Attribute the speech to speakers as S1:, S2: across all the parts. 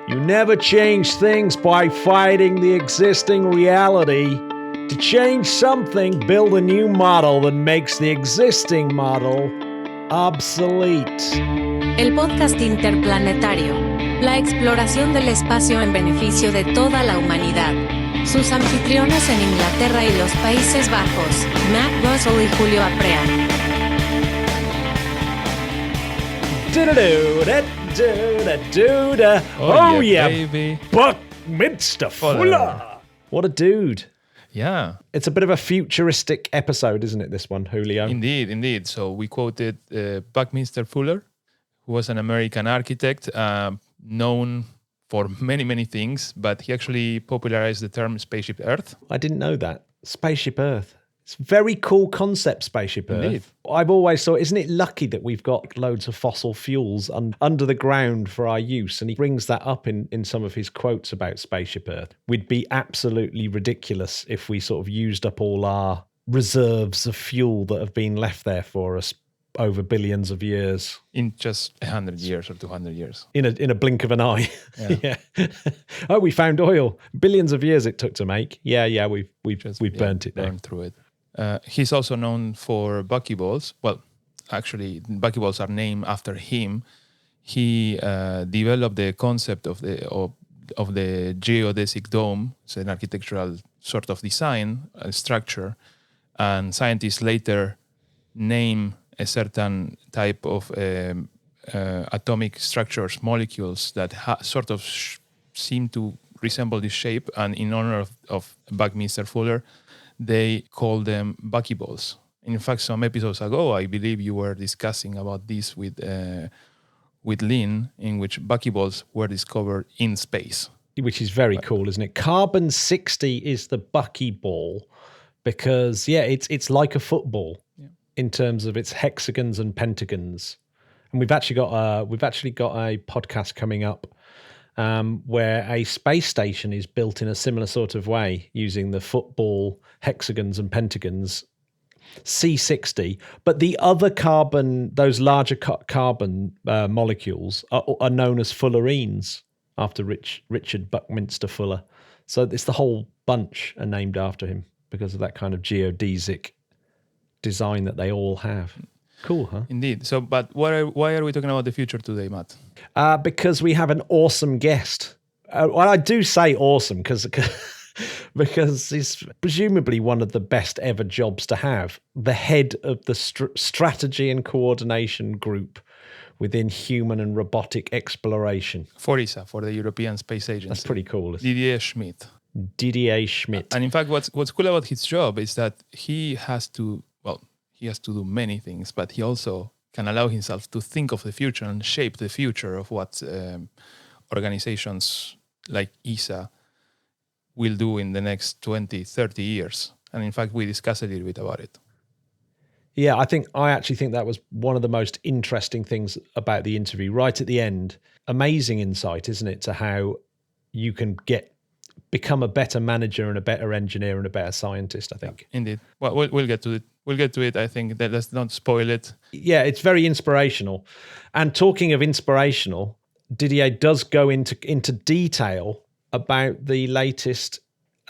S1: You never change things by fighting the existing reality. To change something, build a new model that makes the existing model obsolete.
S2: El podcast interplanetario. La exploración del espacio en beneficio de toda la humanidad. Sus anfitriones en Inglaterra y los Países Bajos, Matt Russell y Julio Aprea.
S1: Oh yeah,
S3: baby.
S1: Buckminster Fuller. What a dude.
S3: Yeah.
S1: It's a bit of a futuristic episode, isn't it, this one, Julio?
S3: Indeed. So we quoted Buckminster Fuller, who was an American architect known for many, many things, but he actually popularized the term Spaceship Earth.
S1: I didn't know that. Spaceship Earth. It's a very cool concept, Spaceship Earth.
S3: Indeed.
S1: I've always thought, isn't it lucky that we've got loads of fossil fuels under the ground for our use? And he brings that up in some of his quotes about Spaceship Earth. We'd be absolutely ridiculous if we sort of used up all our reserves of fuel that have been left there for us over billions of years.
S3: In just 100 years or 200 years.
S1: In a blink of an eye.
S3: Yeah.
S1: Yeah. Oh, we found oil. Billions of years it took to make. Yeah, we've burnt it now.
S3: Burned through it. He's also known for buckyballs. Well, actually, buckyballs are named after him. He developed the concept of the geodesic dome. It's an architectural sort of design, structure, and scientists later name a certain type of atomic structures, molecules that sort of seem to resemble this shape. And in honor of Buckminster Fuller, they call them buckyballs. In fact, some episodes ago, I believe you were discussing about this with Linn, in which buckyballs were discovered in space.
S1: Which is very cool, isn't it? Carbon 60 is the buckyball because, it's like a football in terms of its hexagons and pentagons. And we've actually got a podcast coming up where a space station is built in a similar sort of way using the football hexagons and pentagons, C60. But the other carbon, those larger carbon molecules are known as fullerenes after Richard Buckminster Fuller. So it's the whole bunch are named after him because of that kind of geodesic design that they all have. Cool, huh?
S3: Indeed. So, but why are we talking about the future today, Matt?
S1: Because we have an awesome guest. Well, I do say awesome because it's presumably one of the best ever jobs to have. The head of the strategy and coordination group within human and robotic exploration.
S3: For ESA, for the European Space Agency.
S1: That's pretty cool.
S3: Didier Schmitt.
S1: Didier Schmitt.
S3: And in fact, what's cool about his job is that he has to do many things, but he also can allow himself to think of the future and shape the future of what organizations like ESA will do in the next 20, 30 years. And in fact, we discussed a little bit about it.
S1: Yeah, I actually think that was one of the most interesting things about the interview right at the end. Amazing insight, isn't it, to how you can become a better manager and a better engineer and a better scientist, I think.
S3: Indeed. Well, we'll get to it. I think that let's not spoil it.
S1: Yeah, it's very inspirational. And talking of inspirational, Didier does go into detail about the latest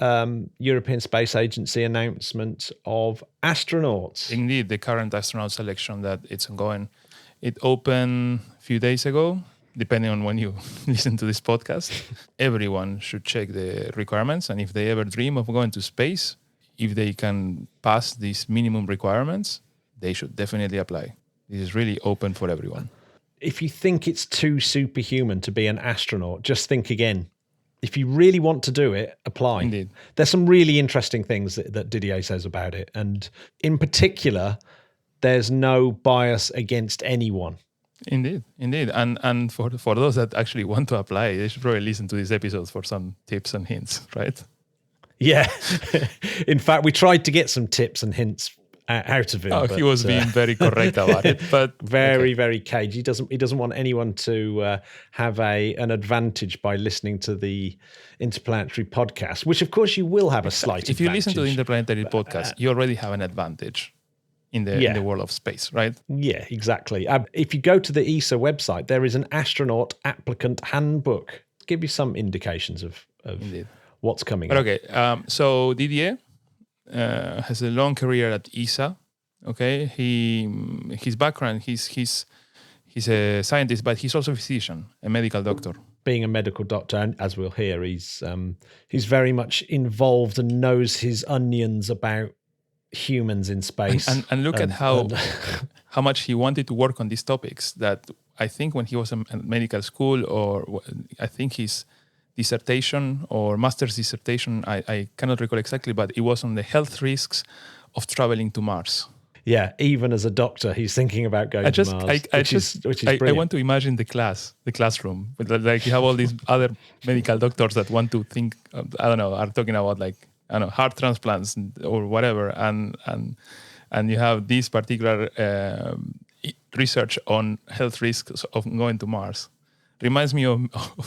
S1: European Space Agency announcement of astronauts.
S3: Indeed, the current astronaut selection that it's ongoing. It opened a few days ago. Depending on when you listen to this podcast, everyone should check the requirements. And if they ever dream of going to space, if they can pass these minimum requirements, they should definitely apply. This is really open for everyone.
S1: If you think it's too superhuman to be an astronaut, just think again. If you really want to do it, apply.
S3: Indeed.
S1: There's some really interesting things that Didier says about it. And in particular, there's no bias against anyone.
S3: Indeed. And for those that actually want to apply, they should probably listen to these episodes for some tips and hints, right?
S1: Yeah. In fact, we tried to get some tips and hints out of him.
S3: Oh, he was being very correct about it, but
S1: very cagey. He doesn't want anyone to have an advantage by listening to the Interplanetary Podcast, which of course you will have a slight advantage.
S3: If you listen to the Interplanetary Podcast, you already have an advantage in the world of space, right?
S1: Yeah, exactly. If you go to the ESA website, there is an astronaut applicant handbook. give you some indications of
S3: Indeed.
S1: what's coming.
S3: But okay, so Didier has a long career at ESA. Okay, his background, he's a scientist, but he's also a physician, a medical doctor.
S1: Being a medical doctor, and as we'll hear, he's very much involved and knows his onions about humans in space.
S3: And look at how much he wanted to work on these topics. That I think when he was in medical school, or I think his dissertation or master's dissertation, I cannot recall exactly, but it was on the health risks of traveling to Mars.
S1: Yeah, even as a doctor, he's thinking about going to Mars, which is brilliant.
S3: I want to imagine the classroom. Like you have all these other medical doctors that want to think, are talking about heart transplants or whatever, and you have this particular research on health risks of going to Mars. Reminds me of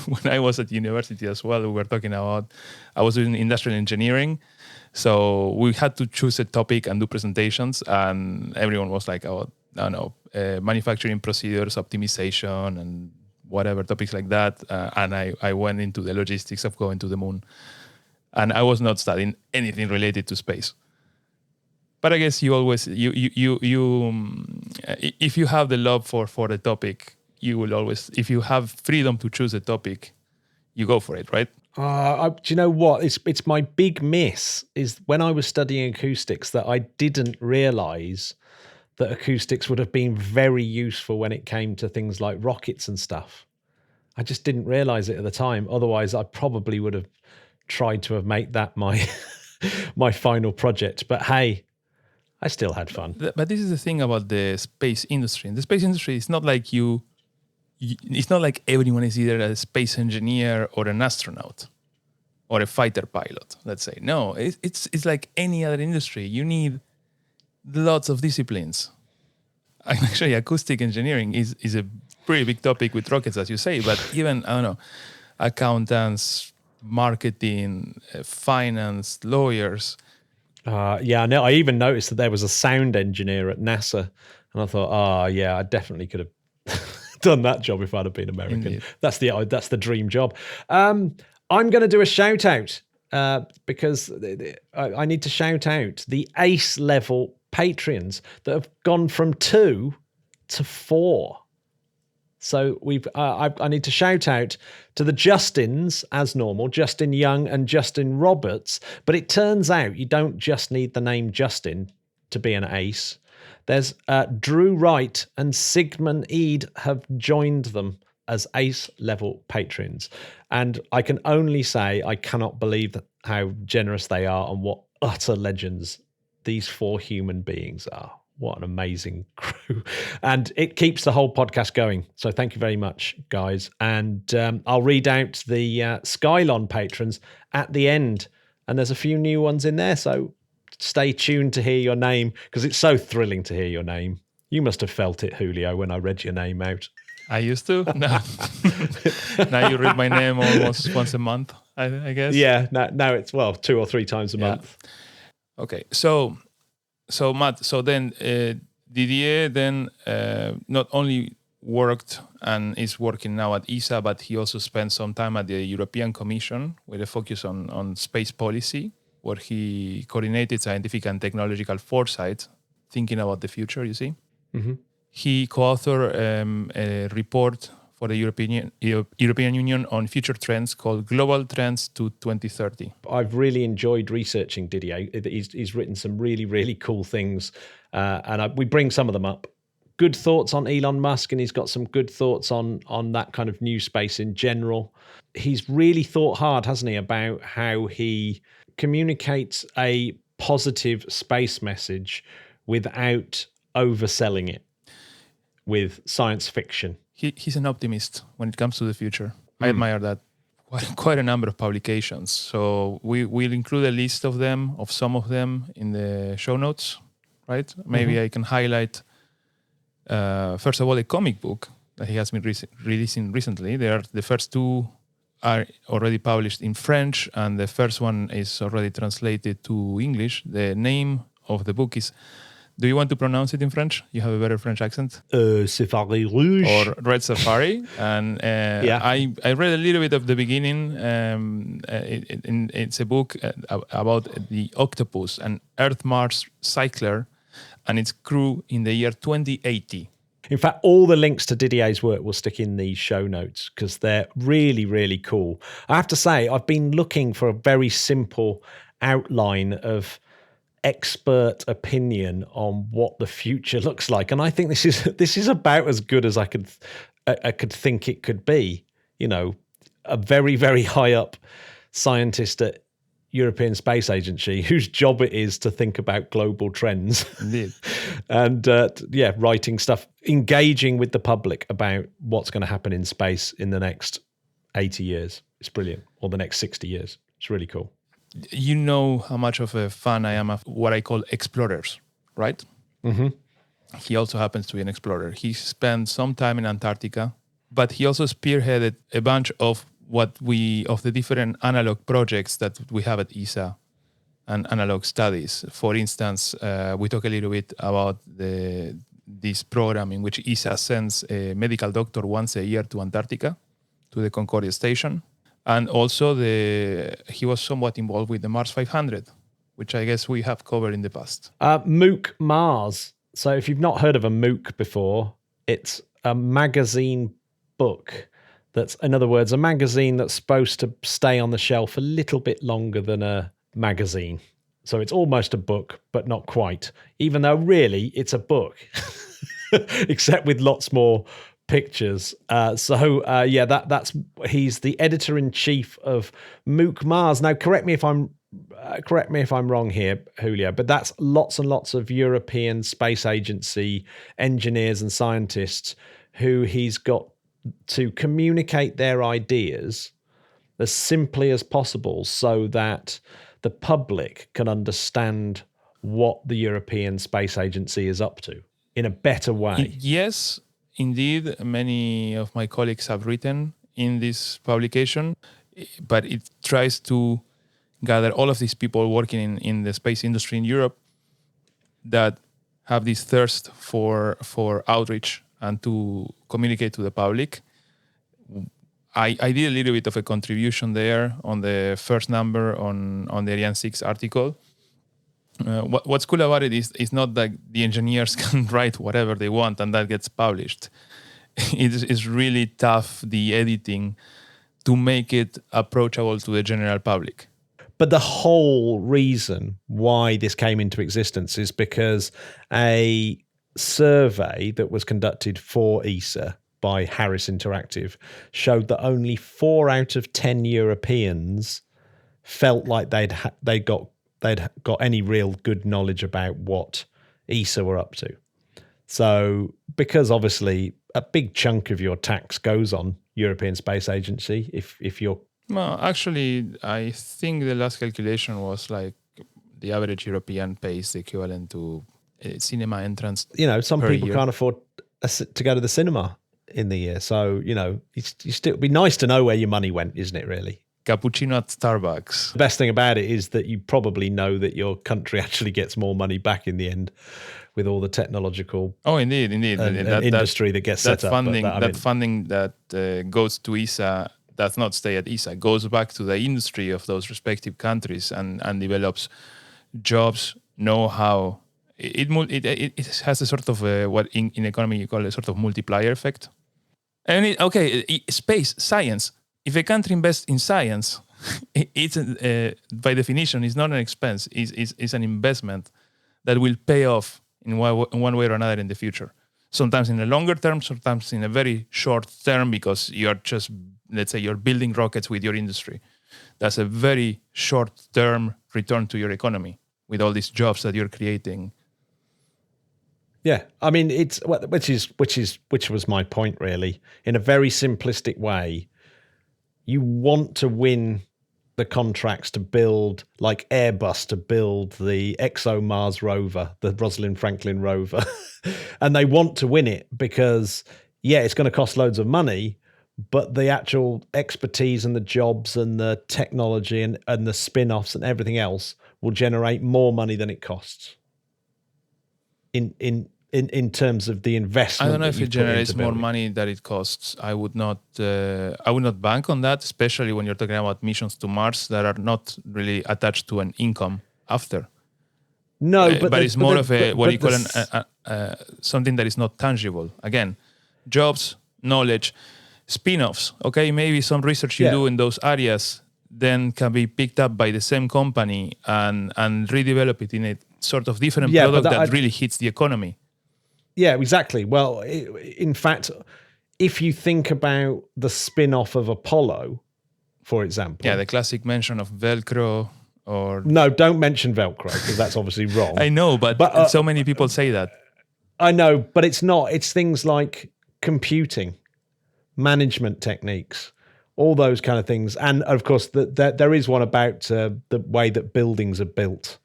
S3: when I was at university as well. We were talking about, I was doing industrial engineering. So we had to choose a topic and do presentations, and everyone was like, manufacturing procedures, optimization, and whatever topics like that. And I went into the logistics of going to the moon. And I was not studying anything related to space. But I guess you always, if you have the love for the topic, you will always, if you have freedom to choose a topic, you go for it, right?
S1: Do you know what? It's my big miss is when I was studying acoustics that I didn't realize that acoustics would have been very useful when it came to things like rockets and stuff. I just didn't realize it at the time. Otherwise, I probably would have tried to have made that my my final project. But hey, I still had fun.
S3: But this is the thing about the space industry. In the space industry, it's not like it's not like everyone is either a space engineer or an astronaut or a fighter pilot, let's say. No, it's like any other industry. You need lots of disciplines. Actually, acoustic engineering is a pretty big topic with rockets, as you say, but even, accountants, marketing, finance, lawyers.
S1: Yeah, I know. I even noticed that there was a sound engineer at NASA, and I thought, I definitely could have done that job if I'd have been American.
S3: Indeed.
S1: That's the dream job. I'm going to do a shout out because I need to shout out the ACE level Patreons that have gone from 2 to 4. So I need to shout out to the Justins as normal, Justin Young and Justin Roberts. But it turns out you don't just need the name Justin to be an ace. There's Drew Wright and Sigmund Eade have joined them as ace level patrons. And I can only say I cannot believe how generous they are and what utter legends these 4 human beings are. What an amazing crew. And it keeps the whole podcast going. So thank you very much, guys. And I'll read out the Skylon patrons at the end. And there's a few new ones in there. So stay tuned to hear your name, because it's so thrilling to hear your name. You must have felt it, Julio, when I read your name out.
S3: I used to. No. Now you read my name almost once a month, I guess.
S1: Yeah, now it's, 2 or 3 times a month.
S3: Okay, so Matt, then Didier then not only worked and is working now at ESA, but he also spent some time at the European Commission with a focus on space policy, where he coordinated scientific and technological foresight, thinking about the future, you see. Mm-hmm. He co-authored a report for the European Union on future trends called Global Trends to 2030.
S1: I've really enjoyed researching Didier. He's written some really, really cool things, and we bring some of them up. Good thoughts on Elon Musk, and he's got some good thoughts on that kind of new space in general. He's really thought hard, hasn't he, about how he communicates a positive space message without overselling it with science fiction.
S3: He's an optimist when it comes to the future. I admire that. Quite a number of publications. So we'll include a list of them, of some of them, in the show notes, right? Maybe I can highlight, first of all, a comic book that he has been releasing recently. The first 2 are already published in French, and the first one is already translated to English. The name of the book is Do you want to pronounce it in French? You have a better French accent.
S1: Safari Rouge.
S3: Or Red Safari. And I read a little bit of the beginning. It's a book about the octopus, an Earth-Mars cycler, and its crew in the year 2080.
S1: In fact, all the links to Didier's work will stick in the show notes because they're really, really cool. I have to say, I've been looking for a very simple outline of expert opinion on what the future looks like, and I think this is about as good as I could think it could be. You know, a very, very high up scientist at European Space Agency whose job it is to think about global trends.
S3: Indeed.
S1: And writing stuff, engaging with the public about what's going to happen in space in the next 80 years. It's brilliant. Or the next 60 years. It's really cool.
S3: You know how much of a fan I am of what I call explorers, right?
S1: Mm-hmm.
S3: He also happens to be an explorer. He spent some time in Antarctica, but he also spearheaded a bunch of the different analog projects that we have at ESA and analog studies. For instance, we talk a little bit about this program in which ESA sends a medical doctor once a year to Antarctica, to the Concordia station. And also he was somewhat involved with the Mars 500, which I guess we have covered in the past.
S1: MOOC Mars. So if you've not heard of a MOOC before, it's a magazine book. That's, in other words, a magazine that's supposed to stay on the shelf a little bit longer than a magazine. So it's almost a book, but not quite, even though really it's a book, except with lots more pictures. That's he's the editor-in-chief of MOOC Mars. Now, correct me if I'm wrong here, Julio, but that's lots and lots of European Space Agency engineers and scientists who he's got to communicate their ideas as simply as possible so that the public can understand what the European Space Agency is up to in a better way.
S3: Yes, indeed. Many of my colleagues have written in this publication, but it tries to gather all of these people working in the space industry in Europe that have this thirst for outreach and to communicate to the public. I did a little bit of a contribution there on the first number on the Ariane 6 article. What's cool about it is not that the engineers can write whatever they want and that gets published. It's really tough, the editing, to make it approachable to the general public.
S1: But the whole reason why this came into existence is because a survey that was conducted for ESA by Harris Interactive showed that only 4 out of 10 Europeans felt like they'd got any real good knowledge about what ESA were up to. So, because obviously a big chunk of your tax goes on European Space Agency, if you're...
S3: Well, actually, I think the last calculation was like the average European pays the equivalent to a cinema entrance.
S1: You know, some people
S3: year.
S1: can't afford to go to the cinema in the year. So, you know, it'd be nice to know where your money went, isn't it, really?
S3: Cappuccino at Starbucks.
S1: The best thing about it is that you probably know that your country actually gets more money back in the end with all the technological
S3: indeed.
S1: industry that gets set up.
S3: Funding that goes to ESA does not stay at ESA. It goes back to the industry of those respective countries and develops jobs, know-how. It has a sort of what in economy you call a sort of multiplier effect. And space, science. If a country invests in science, it's by definition is not an expense. It's an investment that will pay off in one way or another in the future. Sometimes in the longer term, sometimes in a very short term, because you're just, let's say, you're building rockets with your industry. That's a very short term return to your economy with all these jobs that you're creating.
S1: Yeah, I mean, which was my point really. In a very simplistic way, you want to win the contracts to build, like Airbus to build the ExoMars rover, the Rosalind Franklin rover, and they want to win it because, it's going to cost loads of money, but the actual expertise and the jobs and the technology and the spin-offs and everything else will generate more money than it costs. in terms of the investment.
S3: I don't know if it generates more money than it costs. I would not bank on that, especially when you're talking about missions to Mars that are not really attached to an income after.
S1: No,
S3: but it's more of what you call something that is not tangible. Again, jobs, knowledge, spin-offs. Okay, maybe some research you do in those areas then can be picked up by the same company and redevelop it in a sort of different product that really hits the economy.
S1: Yeah, exactly. Well, in fact, if you think about the spin-off of Apollo, for example.
S3: Yeah, the classic mention of Velcro or...
S1: No, don't mention Velcro because that's obviously wrong.
S3: I know, but so many people say that.
S1: I know, but it's not. It's things like computing, management techniques, all those kind of things. And of course, there is one about the way that buildings are built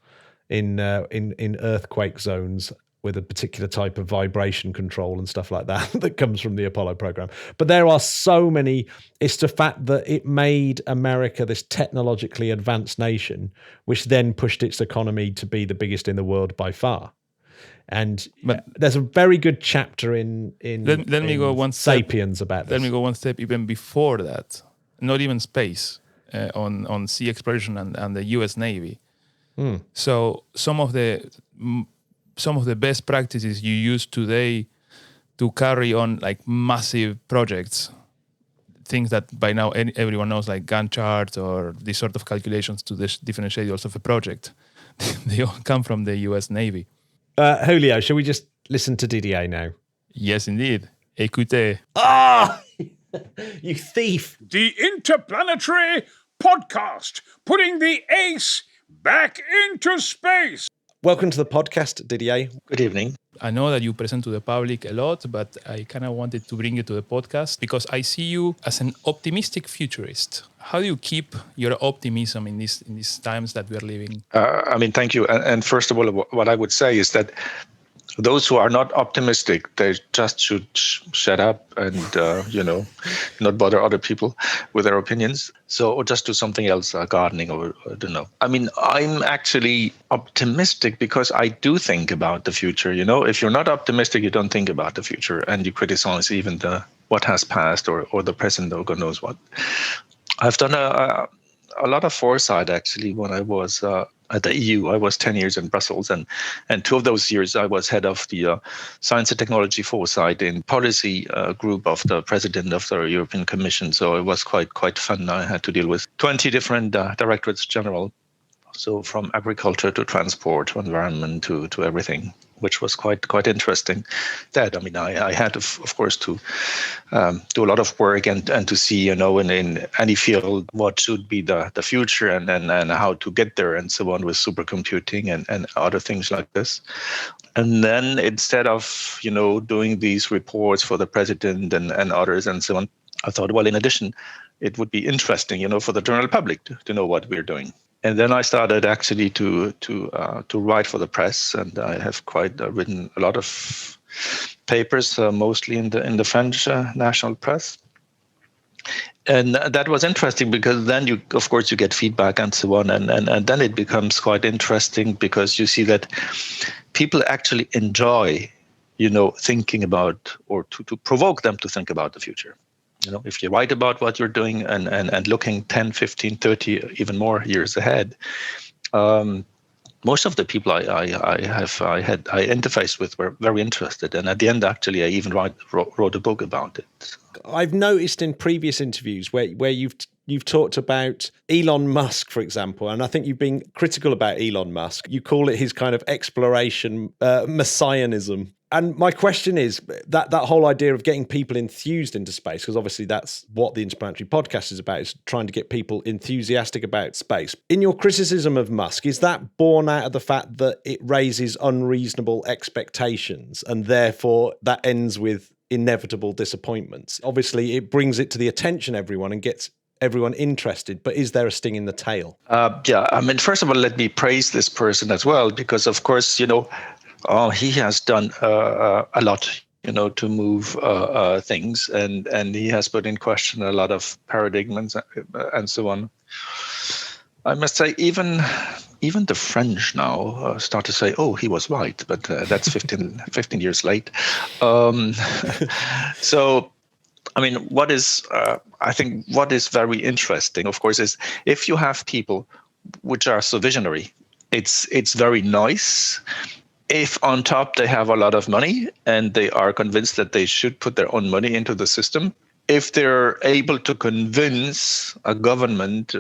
S1: in earthquake zones with a particular type of vibration control and stuff like that that comes from the Apollo program. But there are so many. It's the fact that it made America this technologically advanced nation, which then pushed its economy to be the biggest in the world by far. And there's a very good chapter in
S3: let me go one
S1: Sapiens about this.
S3: Let me go one step even before that. Not even space, on sea exploration and the U.S. Navy. So some of the best practices you use today to carry on like massive projects, things that by now everyone knows, like Gantt charts or these sort of calculations to the different schedules of a project, they all come from the U.S. Navy.
S1: Julio, shall we just listen to Didier now?
S3: Yes, indeed. Écoutez.
S1: Ah! You thief.
S4: The Interplanetary Podcast, putting the ace back into space.
S1: Welcome to the podcast, Didier.
S5: Good evening.
S3: I know that you present to the public a lot, but I kind of wanted to bring you to the podcast because I see you as an optimistic futurist. How do you keep your optimism in these times that we are living?
S5: Thank you. And first of all, what I would say is that those who are not optimistic, they just should shut up and, not bother other people with their opinions. Or just do something else, gardening or I don't know. I'm actually optimistic because I do think about the future. If you're not optimistic, you don't think about the future and you criticize even what has passed or the present or God knows what. I've done a lot of foresight, actually, when I was at the EU. I was 10 years in Brussels, and 2 of those years I was head of the Science and Technology Foresight in Policy group of the President of the European Commission. So it was quite fun. I had to deal with 20 different directorates general. So from agriculture to transport to environment to everything, which was quite interesting. I had, of course, to do a lot of work and to see, in any field, what should be the future and how to get there and so on with supercomputing and other things like this. And then instead of, doing these reports for the president and others and so on, I thought, well, in addition, it would be interesting, for the general public to know what we're doing. And then I started actually to write for the press, and I have written a lot of papers, mostly in the French national press. And that was interesting because then you get feedback and so on, and then it becomes quite interesting because you see that people actually enjoy, thinking about or to provoke them to think about the future. If you write about what you're doing and looking 10, 15, 30, even more years ahead, most of the people I interfaced with were very interested. And at the end, actually, I even wrote a book about it.
S1: I've noticed in previous interviews where you've talked about Elon Musk, for example, and I think you've been critical about Elon Musk. You call it his kind of exploration messianism. And my question is that whole idea of getting people enthused into space, because obviously that's what the Interplanetary Podcast is about, is trying to get people enthusiastic about space. In your criticism of Musk, is that born out of the fact that it raises unreasonable expectations and therefore that ends with inevitable disappointments? Obviously, it brings it to the attention of everyone and gets everyone interested, but is there a sting in the tail?
S5: First of all, let me praise this person as well, because of course, he has done a lot, to move things, and he has put in question a lot of paradigms and so on. I must say, even even the French now start to say, "Oh, he was right," but that's 15 years late. So, I mean, I think what is very interesting, of course, is if you have people which are so visionary, it's very nice. If on top they have a lot of money and they are convinced that they should put their own money into the system, if they're able to convince a government,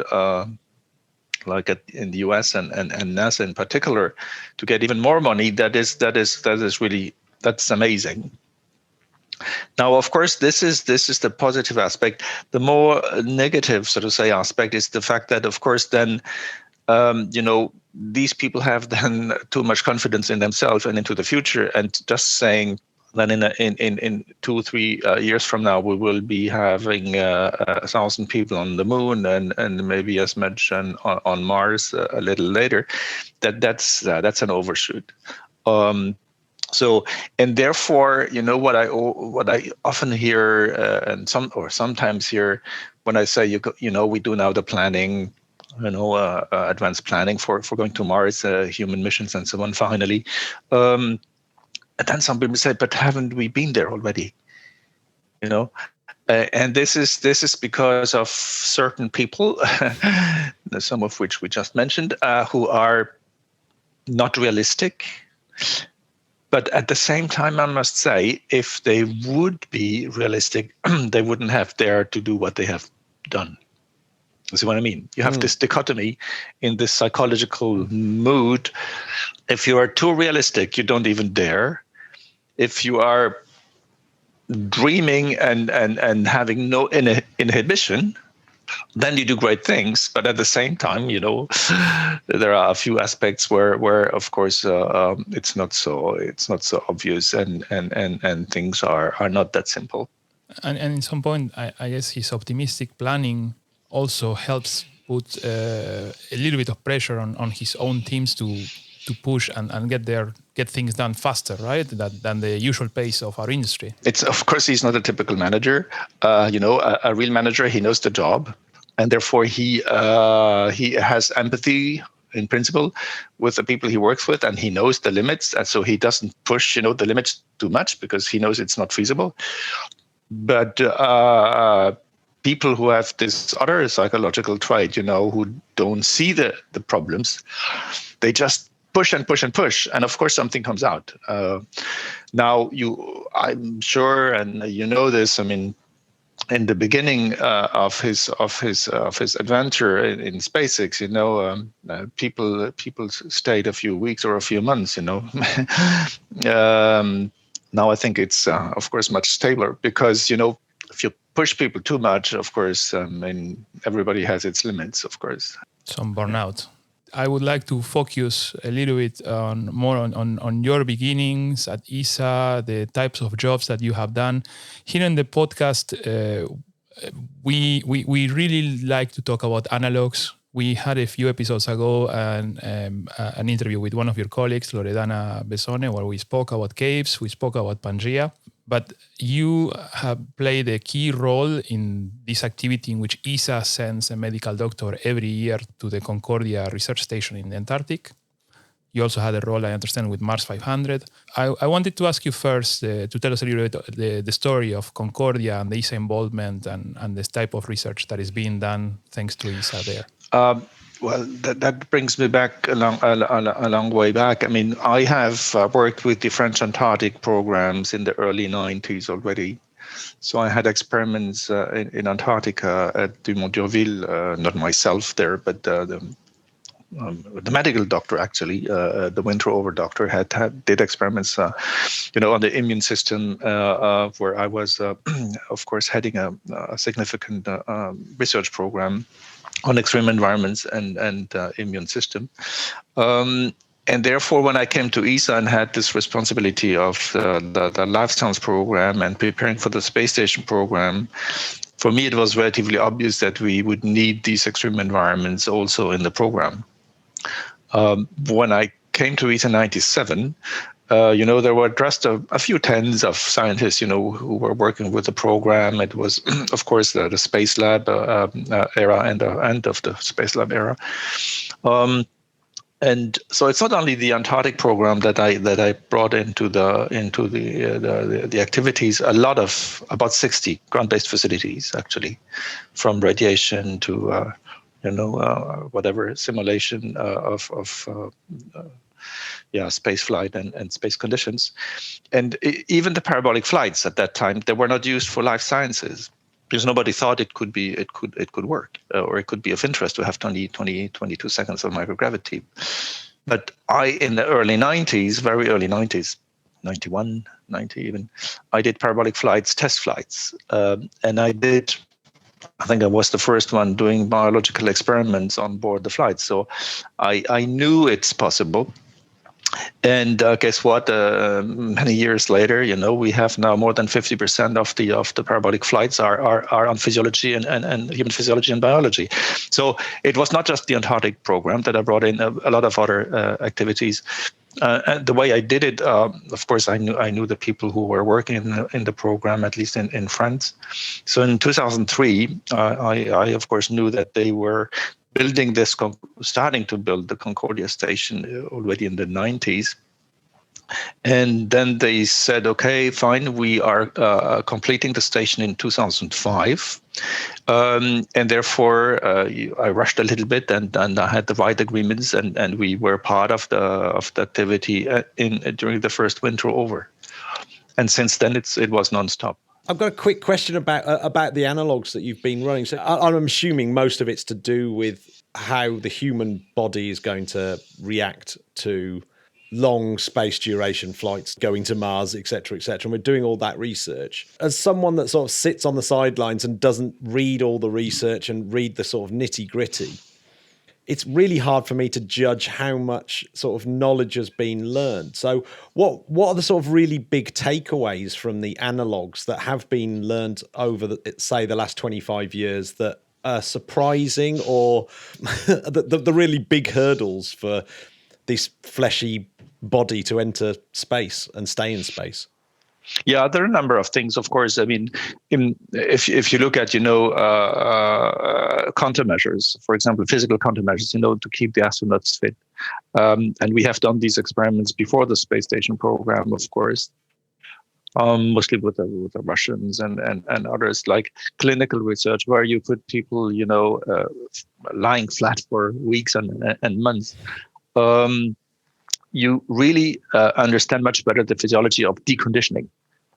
S5: like in the US and NASA in particular, to get even more money, that's amazing. Now, of course, this is the positive aspect. The more negative, so to say, aspect is the fact that, of course, then these people have then too much confidence in themselves and into the future, and just saying that in 2-3 years from now we will be having 1,000 people on the moon and maybe as much on Mars a little later. That's an overshoot. So, and therefore, what I often hear and sometimes hear when I say we do now the planning, advanced planning for going to Mars, human missions and so on. Finally, and then some people say, "But haven't we been there already?" And this is because of certain people, some of which we just mentioned, who are not realistic. But at the same time, I must say, if they would be realistic, they wouldn't have dared to do what they have done. You see what I mean? You have this dichotomy in this psychological mood. If you are too realistic, you don't even dare. If you are dreaming and having no inhibition, then you do great things. But at the same time, there are a few aspects where of course, it's not so obvious, and things are not that simple.
S3: And in some point, I guess his optimistic planning also helps put a little bit of pressure on his own teams to push and get things done faster, right? Than the usual pace of our industry.
S5: It's, of course, he's not a typical manager. A real manager, he knows the job, and therefore he has empathy in principle with the people he works with, and he knows the limits, and so he doesn't push the limits too much because he knows it's not feasible. But people who have this other psychological trait, who don't see the problems, they just push and push and push, and of course something comes out. Now, I'm sure, and this. I mean, in the beginning of his adventure in SpaceX, people stayed a few weeks or a few months. Now I think it's of course much stabler because if you push people too much, of course, everybody has its limits, of course.
S3: Some burnout. I would like to focus a little bit more on your beginnings at ESA, the types of jobs that you have done. Here in the podcast, we really like to talk about analogs. We had a few episodes ago an interview with one of your colleagues, Loredana Besone, where we spoke about caves, we spoke about Pangea. But you have played a key role in this activity in which ESA sends a medical doctor every year to the Concordia research station in the Antarctic. You also had a role, I understand, with Mars 500. I wanted to ask you first to tell us a little bit the story of Concordia and the ESA involvement and this type of research that is being done thanks to ESA there.
S5: Well, that brings me back a long way back. I mean, I have worked with the French Antarctic programs in the early 90s already. So I had experiments in Antarctica at Dumont d'Urville, not myself there, but the medical doctor, actually, the winter over doctor, did experiments, on the immune system, where I was, of course, heading a significant research program on extreme environments and immune system. And therefore, when I came to ESA and had this responsibility of the life science program and preparing for the space station program, for me, it was relatively obvious that we would need these extreme environments also in the program. When I came to ESA in 97, there were just a few tens of scientists, who were working with the program. It was, of course, the Space Lab era and the end of the Space Lab era. And so it's not only the Antarctic program that I brought into the activities. A lot of about 60 ground-based facilities actually, from radiation to whatever simulation of space flight and space conditions, and even the parabolic flights at that time, they were not used for life sciences, because nobody thought it could work, or it could be of interest to have 22 seconds of microgravity. But in the early 90s, very early 90s, 91, 90 even, I did parabolic flights, test flights. And I think I was the first one doing biological experiments on board the flight. So I knew it's possible. And guess what? Many years later, we have now more than 50% of the parabolic flights are on physiology and human physiology and biology. So it was not just the Antarctic program that I brought in, a lot of other activities. And the way I did it, of course, I knew the people who were working in the program, at least in France. So in 2003, I of course knew that they were starting to build the Concordia station already in the 90s. And then they said, okay, fine, we are completing the station in 2005. And therefore, I rushed a little bit, and I had the right agreements, and we were part of the activity during the first winter over. And since then, it was nonstop.
S1: I've got a quick question about the analogs that you've been running. So I'm assuming most of it's to do with how the human body is going to react to long space duration flights, going to Mars, et cetera, and we're doing all that research. As someone that sort of sits on the sidelines and doesn't read all the research and read the sort of nitty-gritty, it's really hard for me to judge how much sort of knowledge has been learned. So what are the sort of really big takeaways from the analogs that have been learned over, the last 25 years that are surprising, or the really big hurdles for this fleshy body to enter space and stay in space?
S5: Yeah, there are a number of things, of course. I mean, if you look at, countermeasures, for example, physical countermeasures, to keep the astronauts fit. And we have done these experiments before the space station program, of course, mostly with the Russians and others, like clinical research, where you put people, lying flat for weeks and months. You really understand much better the physiology of deconditioning,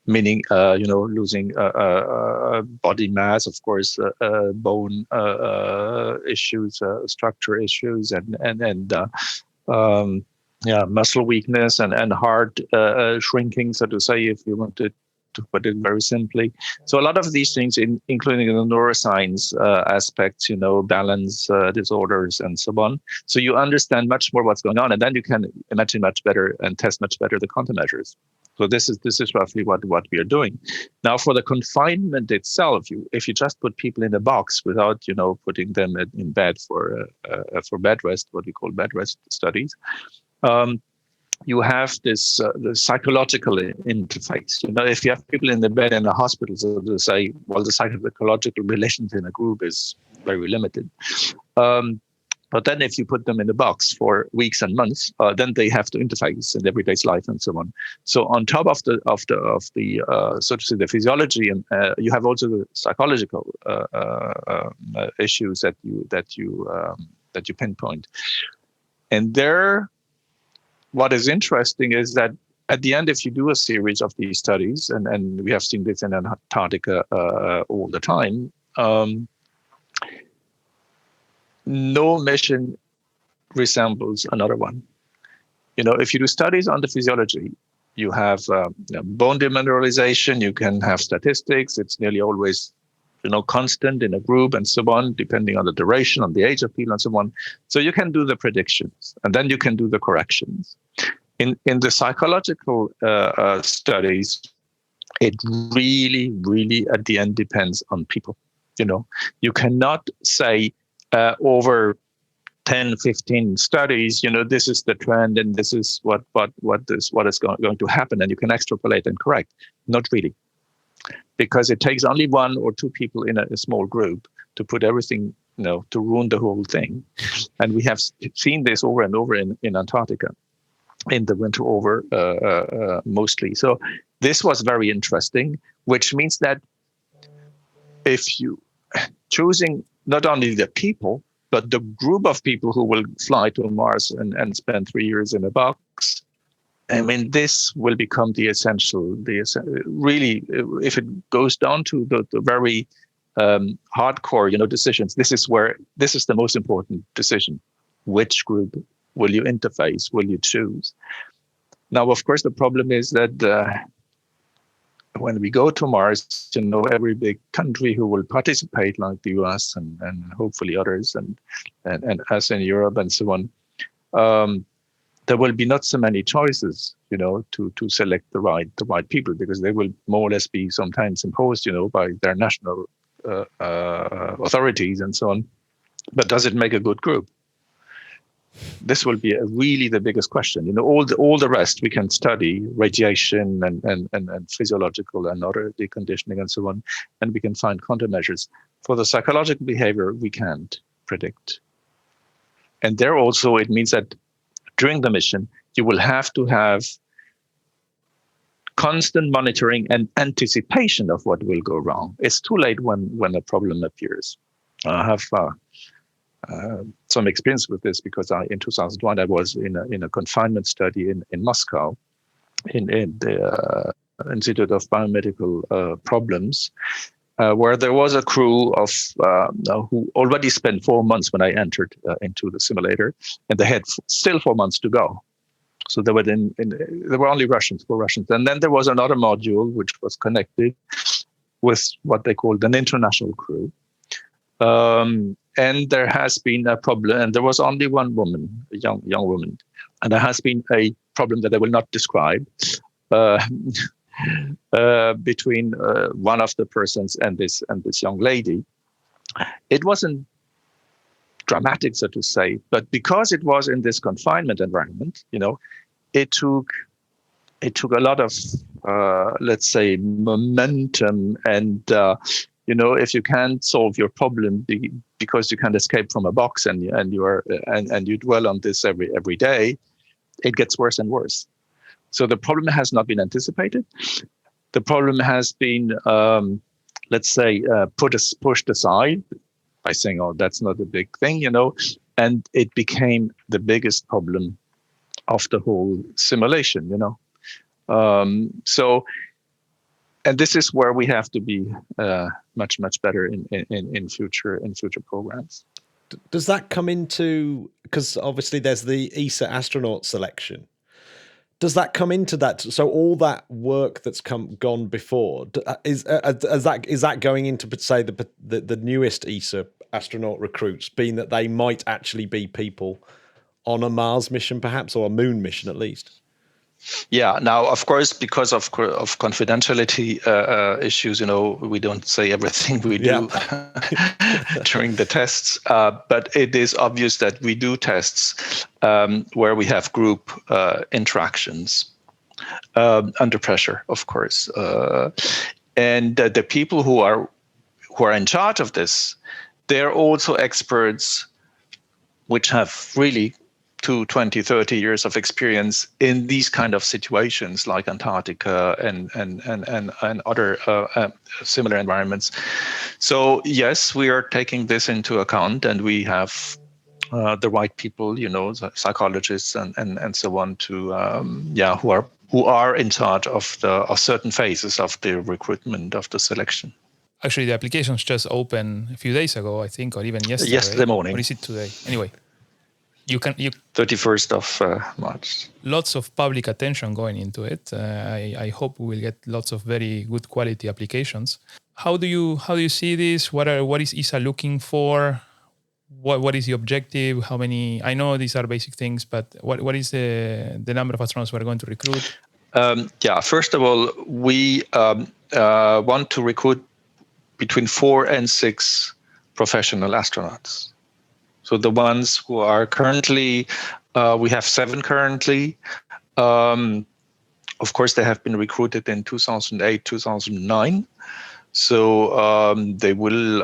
S5: meaning, losing body mass, of course, bone issues, structure issues, and muscle weakness and heart shrinking, so to say, if you want to put it very simply. So a lot of these things, including the neuroscience aspects, balance disorders and so on. So you understand much more what's going on, and then you can imagine much better and test much better the countermeasures. So this is roughly what we are doing. Now, for the confinement itself, if you just put people in a box without putting them in bed for bed rest, what we call bed rest studies, you have this the psychological interface. If you have people in the bed in a hospital, so to say, well, the psychological relations in a group is very limited. But then if you put them in a box for weeks and months, then they have to interface in everyday life and so on. So on top of the so to say, the physiology, and you have also the psychological issues that you pinpoint. And there, what is interesting is that at the end, if you do a series of these studies, and we have seen this in Antarctica all the time, no mission resembles another one. If you do studies on the physiology, you have bone demineralization, you can have statistics. It's nearly always, constant in a group and so on, depending on the duration, on the age of people and so on. So you can do the predictions, and then you can do the corrections. In the psychological studies, it really, really at the end depends on people. You cannot say over 10, 15 studies, this is the trend and this is what is going to happen, and you can extrapolate and correct. Not really. Because it takes only one or two people in a small group to put everything to ruin the whole thing. And we have seen this over and over in Antarctica, in the winter over mostly. So this was very interesting, which means that if you choosing not only the people, but the group of people who will fly to Mars and spend 3 years in a box, I mean, this will become the essential. Really, if it goes down to the very hardcore, decisions, this is the most important decision. Which group will you interface? Will you choose? Now, of course, the problem is that when we go to Mars, every big country who will participate, like the US and hopefully others, and us in Europe and so on, there will be not so many choices, to select the right people, because they will more or less be sometimes imposed, by their national authorities and so on. But does it make a good group? This will be really the biggest question. All the rest we can study, radiation and physiological and other deconditioning and so on, and we can find countermeasures. For the psychological behavior, we can't predict. And there also, it means that during the mission, you will have to have constant monitoring and anticipation of what will go wrong. It's too late when a problem appears. I have some experience with this because in 2001 I was in a confinement study in Moscow, in the Institute of Biomedical Problems, where there was a crew of who already spent 4 months when I entered into the simulator, and they had still 4 months to go. So there were only Russians, 4 Russians, and then there was another module which was connected with what they called an international crew. And there has been a problem, and there was only one woman, a young woman, and there has been a problem that I will not describe between one of the persons and this young lady. It wasn't dramatic, so to say, but because it was in this confinement environment, it took a lot of let's say momentum and. If you can't solve your problem because you can't escape from a box and you dwell on this every day, it gets worse and worse. So the problem has not been anticipated. The problem has been, let's say, pushed aside by saying, "Oh, that's not a big thing," and it became the biggest problem of the whole simulation. And this is where we have to be much better in future programs.
S1: Does that come into, because obviously there's the ESA astronaut selection? Does that come into that? So all that work that's gone before is that going into, say, the newest ESA astronaut recruits, being that they might actually be people on a Mars mission, perhaps, or a Moon mission at least?
S5: Yeah. Now, of course, because of confidentiality issues, we don't say everything we do during the tests. But it is obvious that we do tests where we have group interactions under pressure, of course. And the people who are in charge of this, they're also experts which have really 20, 30 years of experience in these kind of situations like Antarctica and other similar environments. So yes, we are taking this into account, and we have the right people, psychologists and so on, to who are in charge of certain phases of the recruitment, of the selection.
S3: Actually, the applications just opened a few days ago, I think, or even yesterday.
S5: Yesterday morning.
S3: Or is it today? Anyway. You
S5: 31st of March.
S3: Lots of public attention going into it. I hope we will get lots of very good quality applications. How do you see this? What is ESA looking for? What is the objective? How many? I know these are basic things, but what is the number of astronauts we're going to recruit?
S5: First of all, we want to recruit between 4 and 6 professional astronauts. So the ones who are currently, we have 7 currently. Of course, they have been recruited in 2008, 2009. So they will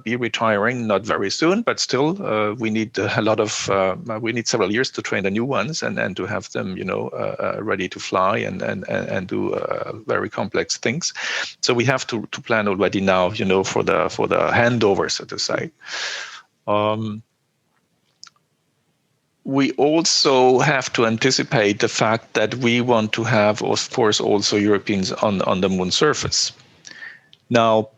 S5: be retiring not very soon, but still we need we need several years to train the new ones and to have them, ready to fly and do very complex things. So we have to plan already now, for the handover, so to say. We also have to anticipate the fact that we want to have, of course, also Europeans on the moon surface. Now,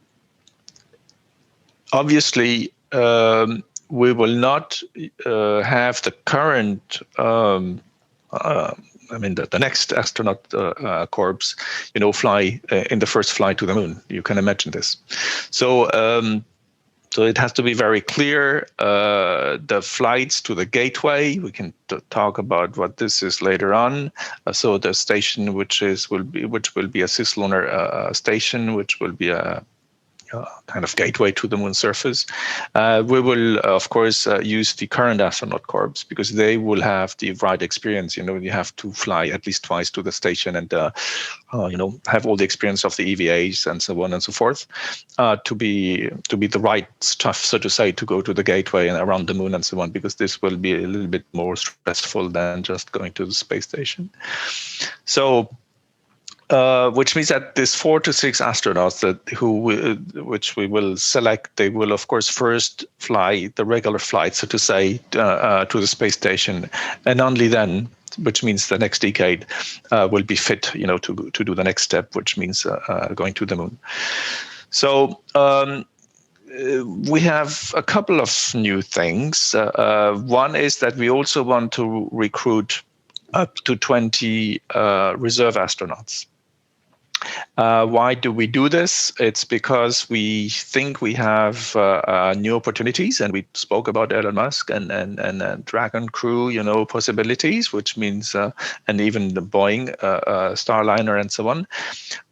S5: obviously, we will not have the current, the next astronaut corps, fly in the first flight to the moon. You can imagine this. So it has to be very clear. The flights to the gateway, we can talk about what this is later on. So the station, which will be a cislunar station, which will be a kind of gateway to the moon surface. We will, of course, use the current astronaut corps because they will have the right experience. You have to fly at least twice to the station and, have all the experience of the EVAs and so on and so forth to be the right stuff, so to say, to go to the gateway and around the moon and so on, because this will be a little bit more stressful than just going to the space station. So, which means that these 4 to 6 astronauts which we will select, they will of course first fly the regular flight, so to say, to the space station, and only then, which means the next decade, will be fit, to do the next step, which means going to the moon. So we have a couple of new things. One is that we also want to recruit up to 20 reserve astronauts. Why do we do this? It's because we think we have new opportunities, and we spoke about Elon Musk and Dragon Crew, possibilities, which means, and even the Boeing Starliner and so on.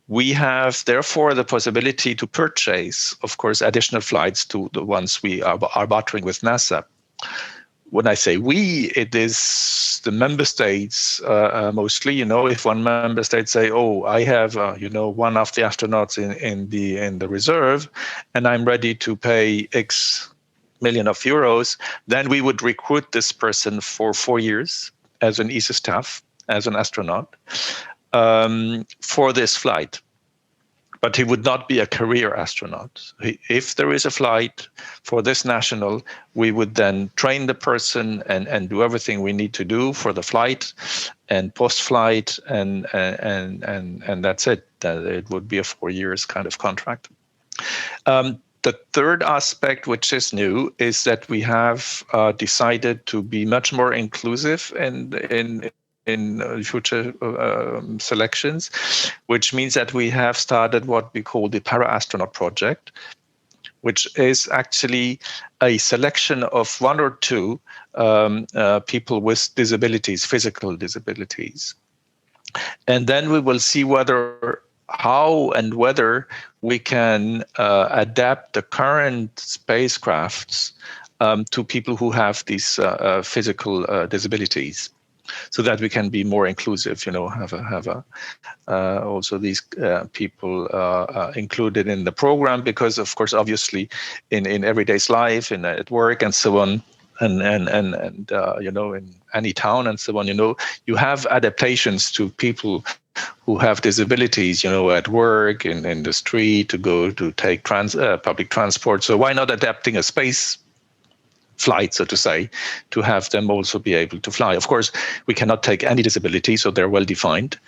S5: We have, therefore, the possibility to purchase, of course, additional flights to the ones we are bartering with NASA. When I say we, it is the member states mostly. If one member state say, "Oh, I have one of the astronauts in the reserve, and I'm ready to pay X million of euros," then we would recruit this person for 4 years as an ESA staff, as an astronaut, for this flight. But he would not be a career astronaut. If there is a flight for this national, we would then train the person and do everything we need to do for the flight and post-flight, and that's it. It would be a 4 years kind of contract. The third aspect, which is new, is that we have decided to be much more inclusive in future selections, which means that we have started what we call the Para-Astronaut Project, which is actually a selection of 1 or 2 people with disabilities, physical disabilities. And then we will see how and whether we can adapt the current spacecrafts to people who have these physical disabilities, so that we can be more inclusive, have also these people included in the program, because of course, obviously, in everyday's life, at work and so on, and in any town and so on, you have adaptations to people who have disabilities, at work, in the street, to go to take public transport. So why not adapting a space flight, so to say, to have them also be able to fly? Of course, we cannot take any disability, so they're well defined,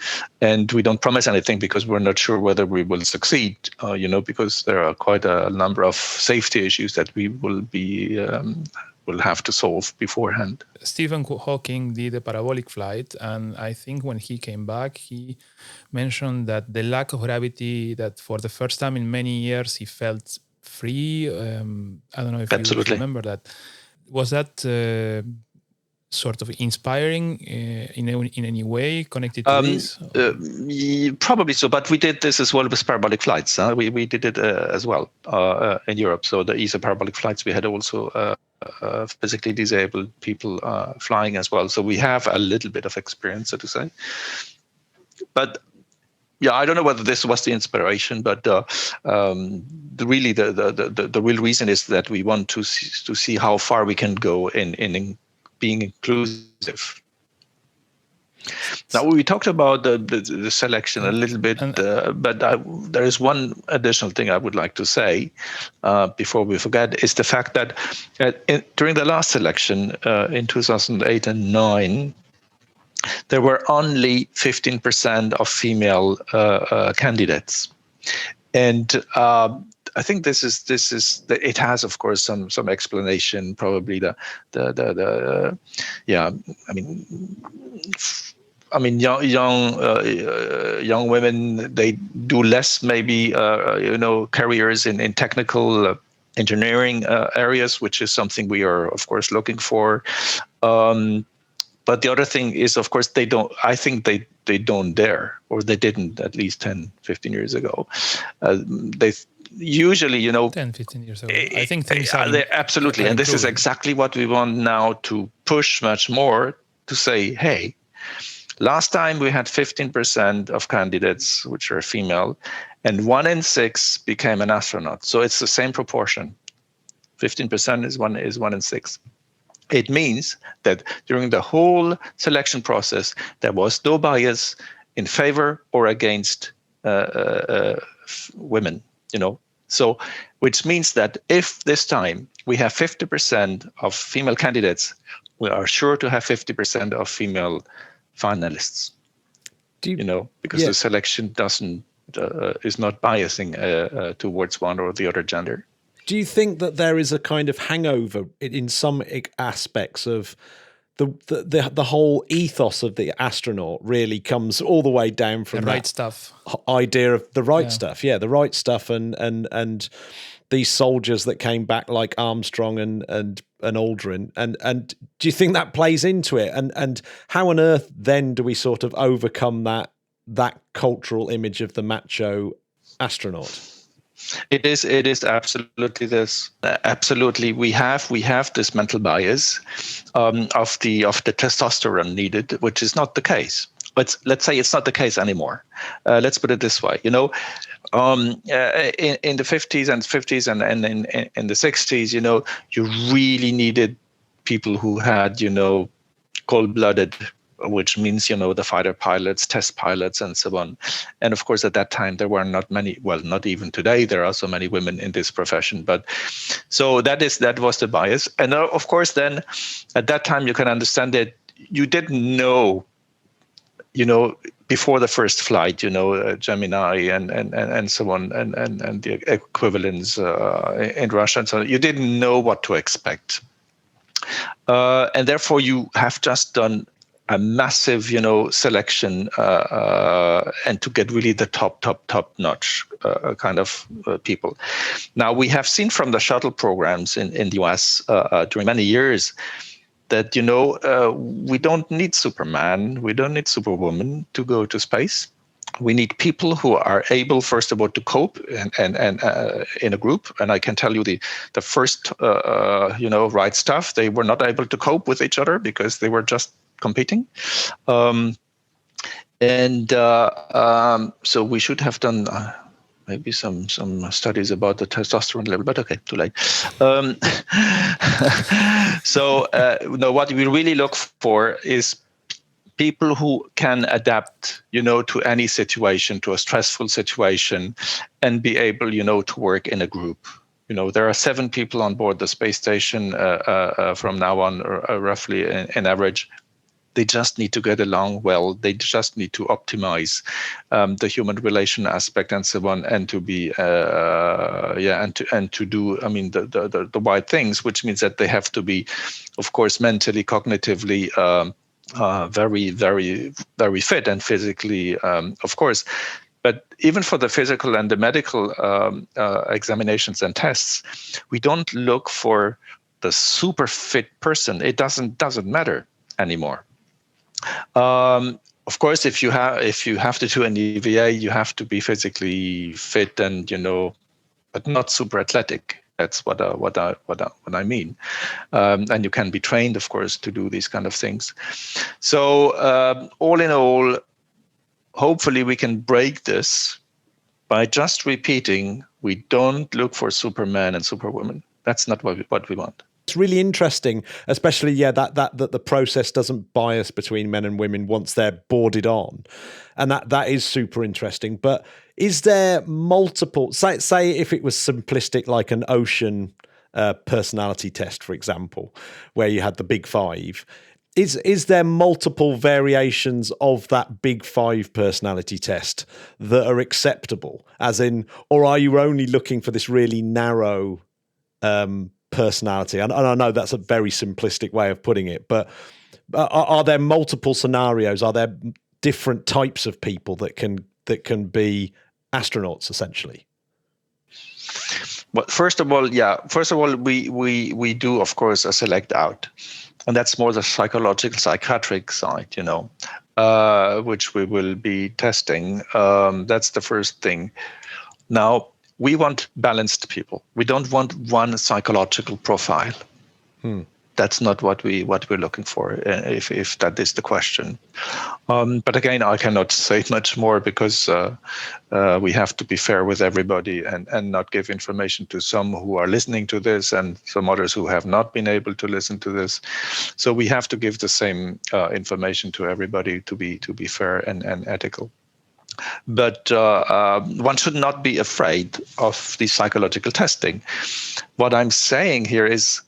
S5: and we don't promise anything because we're not sure whether we will succeed. Because there are quite a number of safety issues that we will have to solve beforehand.
S3: Stephen Hawking did a parabolic flight, and I think when he came back, he mentioned that the lack of gravity, that for the first time in many years he felt free. I don't know if
S5: Absolutely.
S3: you remember that. Was that sort of inspiring in any way connected to this?
S5: Probably so, but we did this as well with parabolic flights. We did it as well in Europe. So the ESA parabolic flights, we had also physically disabled people flying as well. So we have a little bit of experience, so to say. But I don't know whether this was the inspiration, but the real reason is that we want to see how far we can go in being inclusive. Now, we talked about the selection a little bit, but there is one additional thing I would like to say before we forget, is the fact that during the last selection in 2008 and 2009, there were only 15% of female candidates. And I think this is it has, of course, some explanation. Probably young women, they do less maybe careers in technical engineering areas, which is something we are of course looking for. But the other thing is, of course, they don't dare, or they didn't at least 10, 15 years ago. They usually,
S3: 10, 15 years ago. I think things are
S5: absolutely. And this is exactly what we want now to push much more, to say, hey, last time we had 15% of candidates which are female, and 1 in 6 became an astronaut. So it's the same proportion. 15% is 1 in 6. It means that during the whole selection process, there was no bias in favor or against women, So, which means that if this time we have 50% of female candidates, we are sure to have 50% of female finalists. Because the selection is not biasing towards one or the other gender.
S1: Do you think that there is a kind of hangover in some aspects of the whole ethos of the astronaut really comes all the way down from
S3: the right stuff
S1: idea of the right stuff? Yeah, the right stuff, and these soldiers that came back like Armstrong and Aldrin, and do you think that plays into it? And how on earth then do we sort of overcome that cultural image of the macho astronaut?
S5: It is absolutely this. Absolutely, we have this mental bias of the testosterone needed, which is not the case. Let's say it's not the case anymore. Let's put it this way. In the 50s and in the 60s, you really needed people who had cold-blooded, which means, the fighter pilots, test pilots, and so on. And of course, at that time, there were not many, well, not even today, there are so many women in this profession. But so that was the bias. And of course, then at that time, you can understand that you didn't know, before the first flight, Gemini and so on, and the equivalents in Russia and so on. You didn't know what to expect. And therefore, you have just done a massive, selection, and to get really the top notch kind of people. Now, we have seen from the shuttle programs in the US during many years that, we don't need Superman, we don't need Superwoman to go to space. We need people who are able, first of all, to cope and in a group. And I can tell you the first, right stuff, they were not able to cope with each other because they were just competing. So we should have done maybe some studies about the testosterone level, but okay, too late. What we really look for is people who can adapt, to any situation, to a stressful situation, and be able, to work in a group. There are 7 people on board the space station from now on, roughly in average. They just need to get along well. They just need to optimize the human relation aspect and so on, and to be and to do, the right things, which means that they have to be, of course, mentally, cognitively very, very, very fit, and physically, of course. But even for the physical and the medical examinations and tests, we don't look for the super fit person. It doesn't matter anymore. Of course, if you have to do an EVA, you have to be physically fit and but not super athletic. That's what I mean. And you can be trained, of course, to do these kind of things. So all in all, hopefully we can break this by just repeating, we don't look for Superman and Superwoman. That's not what we want.
S1: It's really interesting, especially that the process doesn't bias between men and women once they're boarded on, and that is super interesting. But is there multiple? Say if it was simplistic, like an ocean personality test, for example, where you had the big five. Is there multiple variations of that big five personality test that are acceptable? As in, or are you only looking for this really narrow personality? And I know that's a very simplistic way of putting it, but are there multiple scenarios? Are there different types of people that can be astronauts, essentially?
S5: Well, first of all, we do, of course, a select out. And that's more the psychological, psychiatric side, which we will be testing. That's the first thing. Now, we want balanced people. We don't want one psychological profile. That's not what we're looking for, if that is the question. But again, I cannot say much more because we have to be fair with everybody and not give information to some who are listening to this and some others who have not been able to listen to this. So we have to give the same information to everybody to be fair and ethical. But one should not be afraid of the psychological testing. What I'm saying here is,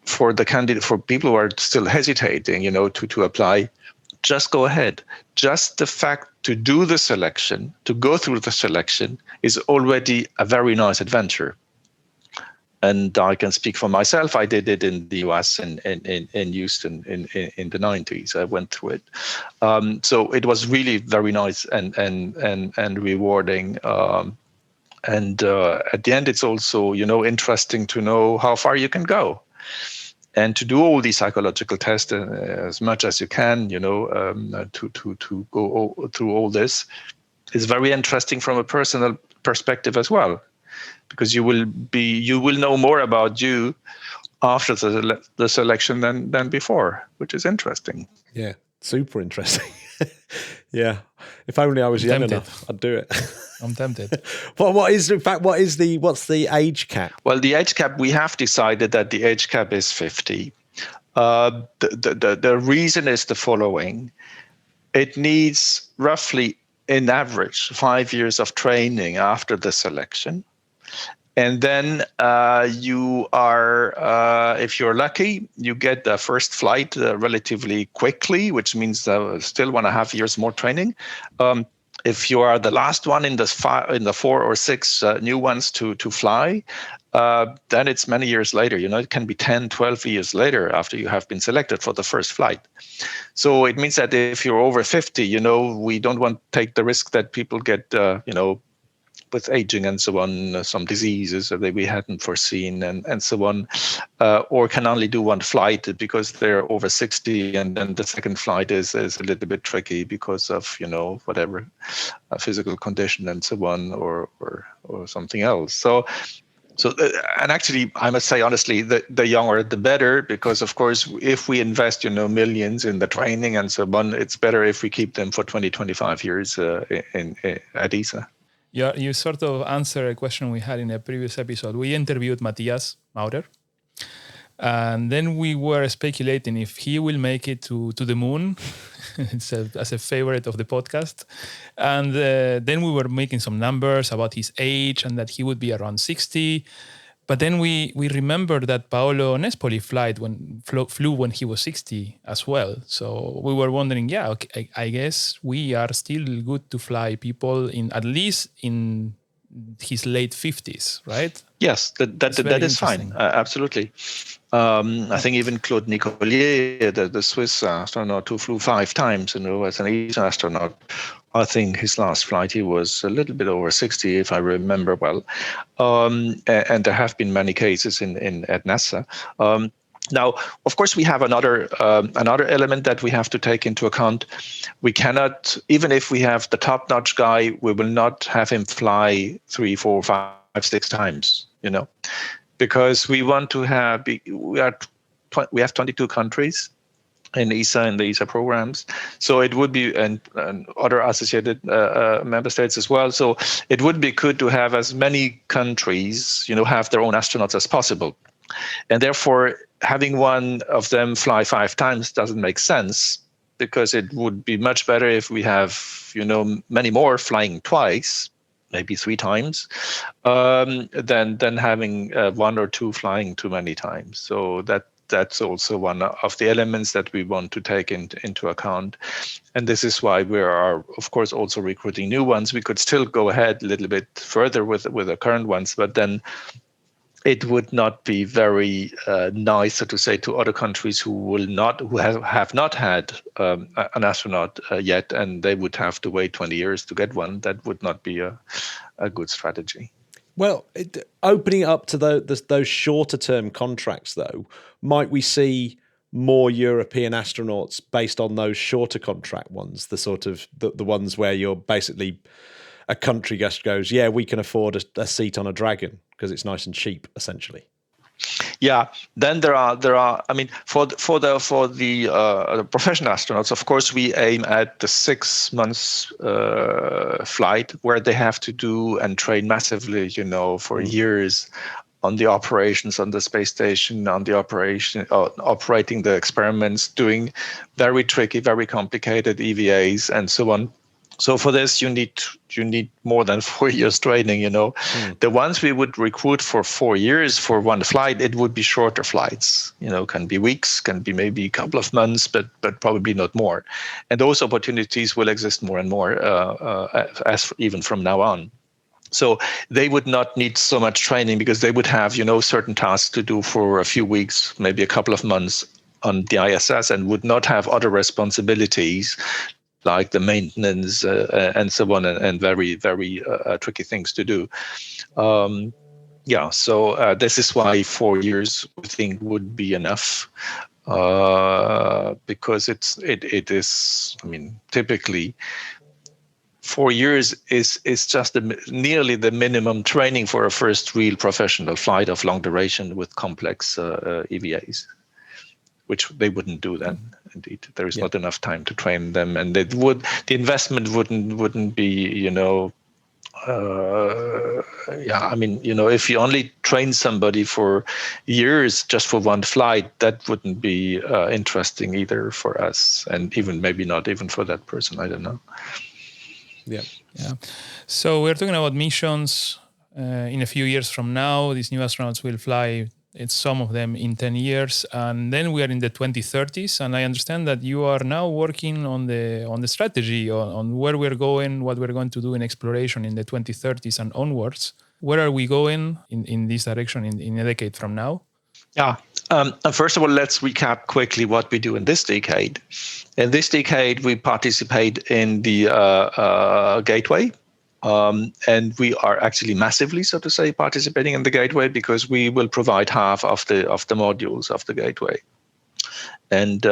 S5: for people who are still hesitating, to apply, just go ahead. Just the fact to do the selection, to go through the selection, is already a very nice adventure. And I can speak for myself. I did it in the US in Houston in the 90s. I went through it. So it was really very nice and rewarding. And at the end, it's also, interesting to know how far you can go. And to do all these psychological tests as much as you can, to go through all this is very interesting from a personal perspective as well, because you will know more about you after the selection than before, which is interesting.
S1: Yeah, super interesting. Yeah, if only I was young enough, I'd do it.
S3: I'm tempted.
S1: What's the age cap?
S5: Well, the age cap, we have decided that the age cap is 50. The reason is the following. It needs roughly, in average, 5 years of training after the selection. And then you are, if you're lucky, you get the first flight relatively quickly, which means still 1.5 years more training. If you are the last one in the 4 or 6 new ones to fly, then it's many years later. It can be 10, 12 years later after you have been selected for the first flight. So it means that if you're over 50, we don't want to take the risk that people get, with aging and so on, some diseases that we hadn't foreseen and so on, or can only do one flight because they're over 60, and then the second flight is a little bit tricky because of, whatever, a physical condition and so on, or something else. So, and actually, I must say honestly, the younger the better, because of course, if we invest, millions in the training and so on, it's better if we keep them for 20, 25 years at ESA.
S3: You sort of answered a question we had in a previous episode. We interviewed Matthias Maurer, and then we were speculating if he will make it to the moon. It's as a favorite of the podcast. And then we were making some numbers about his age and that he would be around 60. But then we remembered that Paolo Nespoli flew when he was 60 as well. So we were wondering, I guess we are still good to fly people at least in his late 50s, right?
S5: Yes, that is fine. Absolutely. I think even Claude Nicollier, the Swiss astronaut who flew 5 times, as an ESA astronaut, I think his last flight, he was a little bit over 60, if I remember well. And there have been many cases at NASA. Now, of course, we have another element that we have to take into account. We cannot, even if we have the top-notch guy, we will not have him fly 3, 4, 5, 6 times, because we want to have, we have 22 countries. in ESA and the ESA programs. So it would be, and other associated member states as well. So it would be good to have as many countries, have their own astronauts as possible. And therefore, having one of them fly 5 times doesn't make sense, because it would be much better if we have, many more flying twice, maybe 3 times, than having 1 or 2 flying too many times. So that's also one of the elements that we want to take into account. And this is why we are, of course, also recruiting new ones. We could still go ahead a little bit further with the current ones, but then it would not be very nice, so to say, to other countries who have not had an astronaut yet, and they would have to wait 20 years to get one. That would not be a good strategy.
S1: Well, opening it up to those shorter-term contracts, though, might we see more European astronauts based on those shorter contract ones, the sort of the ones where you're basically a country just goes, yeah, we can afford a seat on a Dragon because it's nice and cheap, essentially.
S5: Yeah, then there are. I mean, for the professional astronauts, of course, we aim at the 6 months flight where they have to do and train massively, for years on the operations on the space station, on the operating the experiments, doing very tricky, very complicated EVAs and so on. So for this, you need more than 4 years training. The ones we would recruit for 4 years for one flight, it would be shorter flights. Can be weeks, can be maybe a couple of months, but probably not more. And those opportunities will exist more and more as even from now on. So they would not need so much training, because they would have certain tasks to do for a few weeks, maybe a couple of months on the ISS, and would not have other responsibilities like the maintenance and so on, and very, very tricky things to do. So this is why 4 years, we think, would be enough, because it is. I mean, typically 4 years is just nearly the minimum training for a first real professional flight of long duration with complex EVAs, which they wouldn't do then. Indeed, there is not enough time to train them, and the investment wouldn't be, I mean, if you only train somebody for years just for one flight, that wouldn't be interesting either for us, and even maybe not even for that person. I don't know.
S3: Yeah. So we're talking about missions. In a few years from now, these new astronauts will fly. It's some of them in 10 years, and then we are in the 2030s. And I understand that you are now working on the strategy on where we're going, what we're going to do in exploration in the 2030s and onwards. Where are we going in this direction in a decade from now?
S5: Yeah. First of all, let's recap quickly what we do in this decade. In this decade, we participate in the Gateway. And we are actually massively, so to say, participating in the Gateway, because we will provide half of the modules of the Gateway, and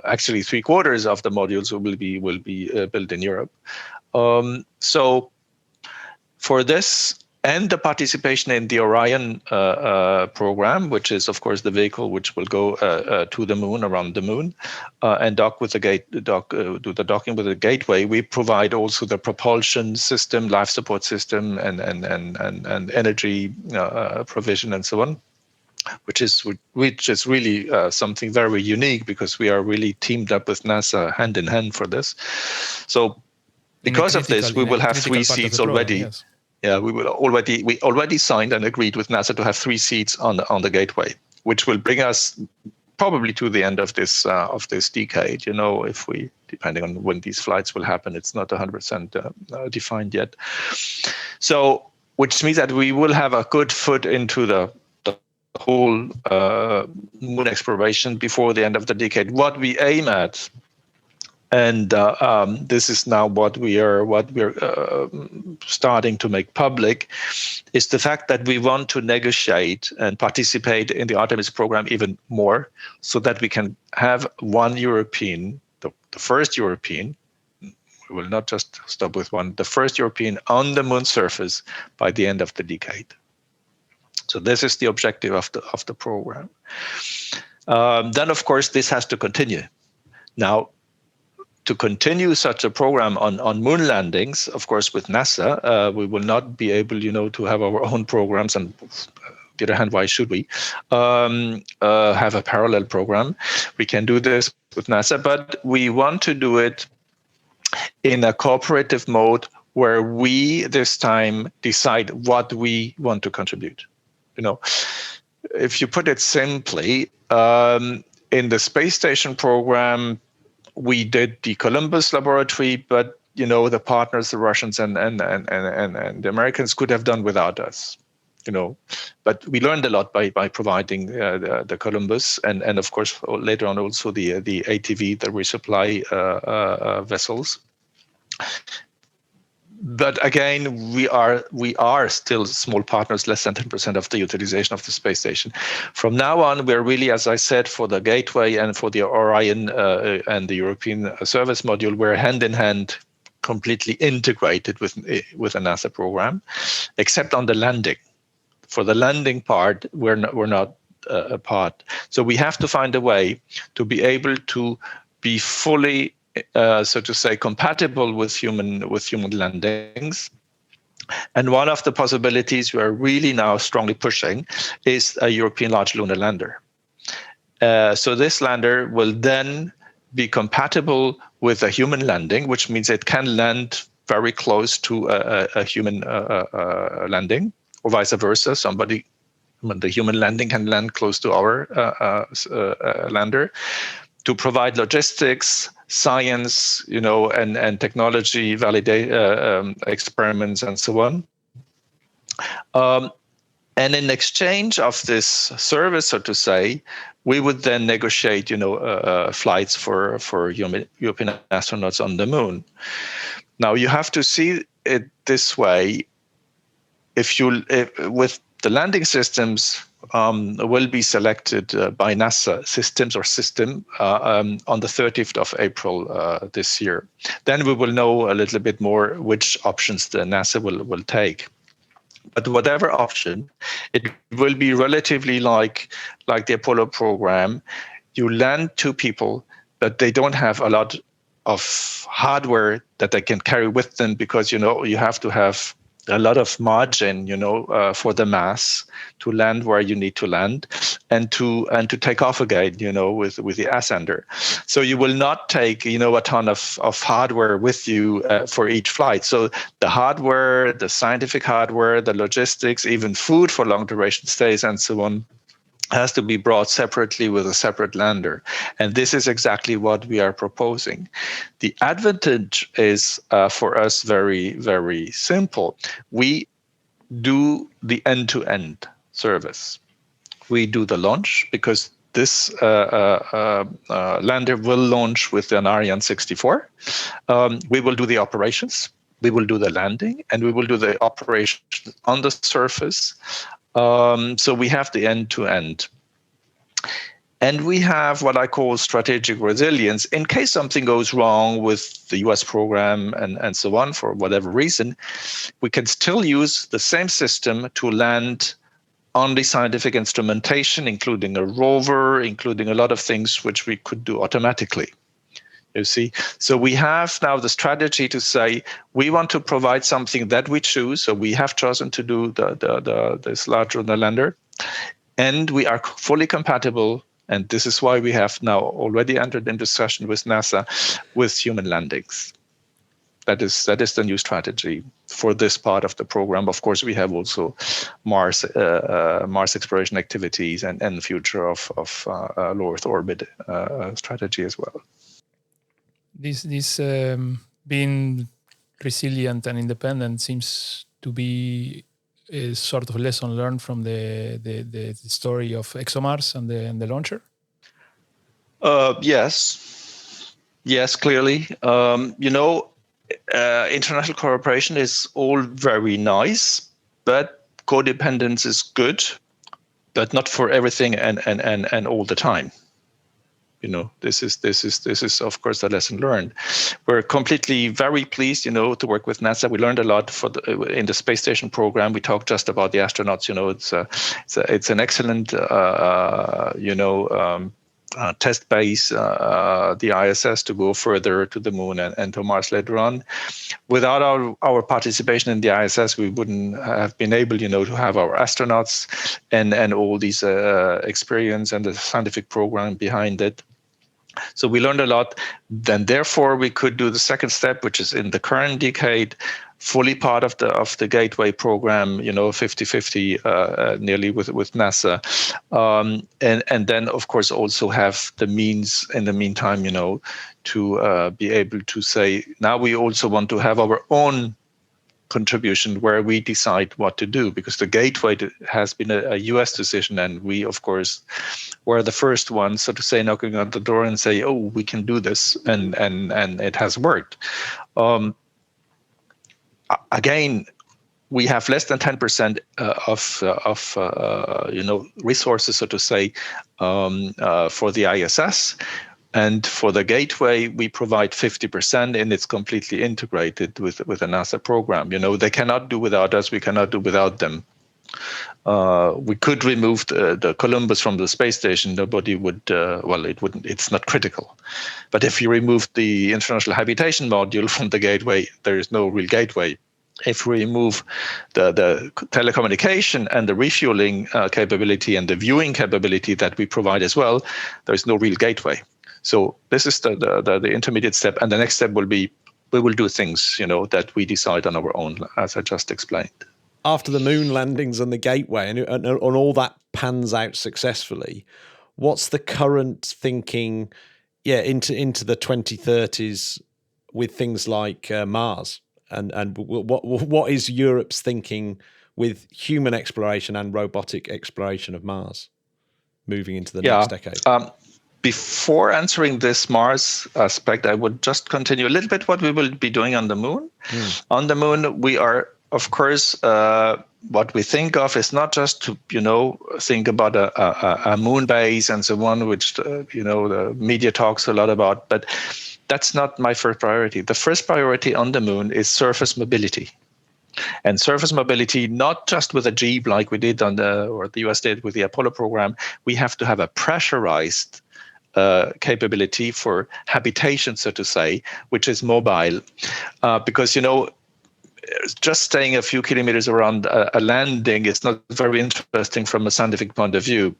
S5: actually 3/4 of the modules will be built in Europe. So for this and the participation in the Orion program, which is, of course, the vehicle which will go to the moon, around the moon, and do the docking with the Gateway. We provide also the propulsion system, life support system, and energy provision, and so on, which is really something very unique, because we are really teamed up with NASA hand in hand for this. So because of this, we will have 3 seats already. Yes. Yeah, we already signed and agreed with NASA to have 3 seats on the Gateway, which will bring us probably to the end of this decade. If we, depending on when these flights will happen, it's not 100% defined yet. So, which means that we will have a good foot into the whole moon exploration before the end of the decade. What we aim at, and this is now what we're starting to make public, is the fact that we want to negotiate and participate in the Artemis program even more, so that we can have one European, the first European. We will not just stop with one, the first European on the moon surface by the end of the decade. So this is the objective of the program. Then, of course, this has to continue. Now, to continue such a program on moon landings, of course, with NASA, we will not be able, to have our own programs. And on the other hand, why should we have a parallel program? We can do this with NASA, but we want to do it in a cooperative mode where we this time decide what we want to contribute. If you put it simply, in the space station program, we did the Columbus laboratory, but the partners, the Russians and the Americans, could have done without us. But we learned a lot by providing the Columbus and of course later on also the ATV, the resupply vessels. But again, we are still small partners, less than 10% of the utilization of the space station. From now on, we're really, as I said, for the Gateway and for the Orion and the European Service Module, we're hand in hand, completely integrated with a NASA program, except on the landing. For the landing part, we're not a part. So we have to find a way to be able to be fully so to say, compatible with human landings. And one of the possibilities we are really now strongly pushing is a European Large Lunar Lander. So this lander will then be compatible with a human landing, which means it can land very close to a human landing, or vice versa. The human landing can land close to our lander, to provide logistics, science, and technology validate experiments and so on. And in exchange of this service, so to say, we would then negotiate, flights for European astronauts on the moon. Now you have to see it this way: if with the landing systems will be selected by NASA system on the 30th of April this year. Then we will know a little bit more which options the NASA will take. But whatever option, it will be relatively like the Apollo program. You land 2 people, but they don't have a lot of hardware that they can carry with them, because you have to have a lot of margin, for the mass to land where you need to land, and to take off again, with the ascender. So you will not take, a ton of hardware with you for each flight. So the hardware, the scientific hardware, the logistics, even food for long duration stays and so on, has to be brought separately with a separate lander. And this is exactly what we are proposing. The advantage is for us very, very simple. We do the end-to-end service. We do the launch, because this lander will launch with an Ariane 64. We will do the operations. We will do the landing, and we will do the operations on the surface. So we have the end-to-end. And we have what I call strategic resilience. In case something goes wrong with the US program and so on, for whatever reason, we can still use the same system to land on the scientific instrumentation, including a rover, including a lot of things which we could do automatically. You see, so we have now the strategy to say we want to provide something that we choose. So we have chosen to do this Large Lunar Lander, and we are fully compatible. And this is why we have now already entered in discussion with NASA with human landings. That is the new strategy for this part of the program. Of course, we have also Mars exploration activities and the future of low Earth orbit strategy as well.
S3: This being resilient and independent seems to be a sort of lesson learned from the story of ExoMars and the launcher.
S5: Yes, clearly. International cooperation is all very nice, but codependence is good, but not for everything and all the time. This is of course the lesson learned. We're completely very pleased, to work with NASA. We learned a lot in the space station program. We talked just about the astronauts. It's an excellent, test base the ISS to go further to the moon and to Mars later on. Without our participation in the ISS, we wouldn't have been able, to have our astronauts and all these experience and the scientific program behind it. So we learned a lot. Then, therefore, we could do the second step, which is in the current decade, fully part of the Gateway program, 50-50 nearly with NASA. And then, of course, also have the means in the meantime, to be able to say, now we also want to have our own contribution where we decide what to do, because the Gateway has been a US decision, and we, of course, were the first ones, so to say, knocking on the door and say, oh, we can do this, and it has worked. Again, we have less than 10% of resources, so to say, for the ISS. And for the Gateway, we provide 50%, and it's completely integrated with the NASA program. They cannot do without us. We cannot do without them. We could remove the Columbus from the space station. Nobody would, it wouldn't. It's not critical. But if you remove the International Habitation Module from the Gateway, there is no real Gateway. If we remove the telecommunication and the refueling capability and the viewing capability that we provide as well, there is no real Gateway. So this is the intermediate step. And the next step will be, we will do things, that we decide on our own, as I just explained.
S1: After the moon landings and the Gateway and all that pans out successfully, what's the current thinking into the 2030s with things like Mars? And what is Europe's thinking with human exploration and robotic exploration of Mars moving into the next decade?
S5: Before answering this Mars aspect, I would just continue a little bit what we will be doing on the moon. On the moon, we are, of course, what we think of is not just to, think about a moon base and so on, which, the media talks a lot about, but that's not my first priority. The first priority on the moon is surface mobility. And surface mobility, not just with a Jeep like we did or the US did with the Apollo program. We have to have a pressurized capability for habitation, so to say, which is mobile. Because, just staying a few kilometers around a landing is not very interesting from a scientific point of view.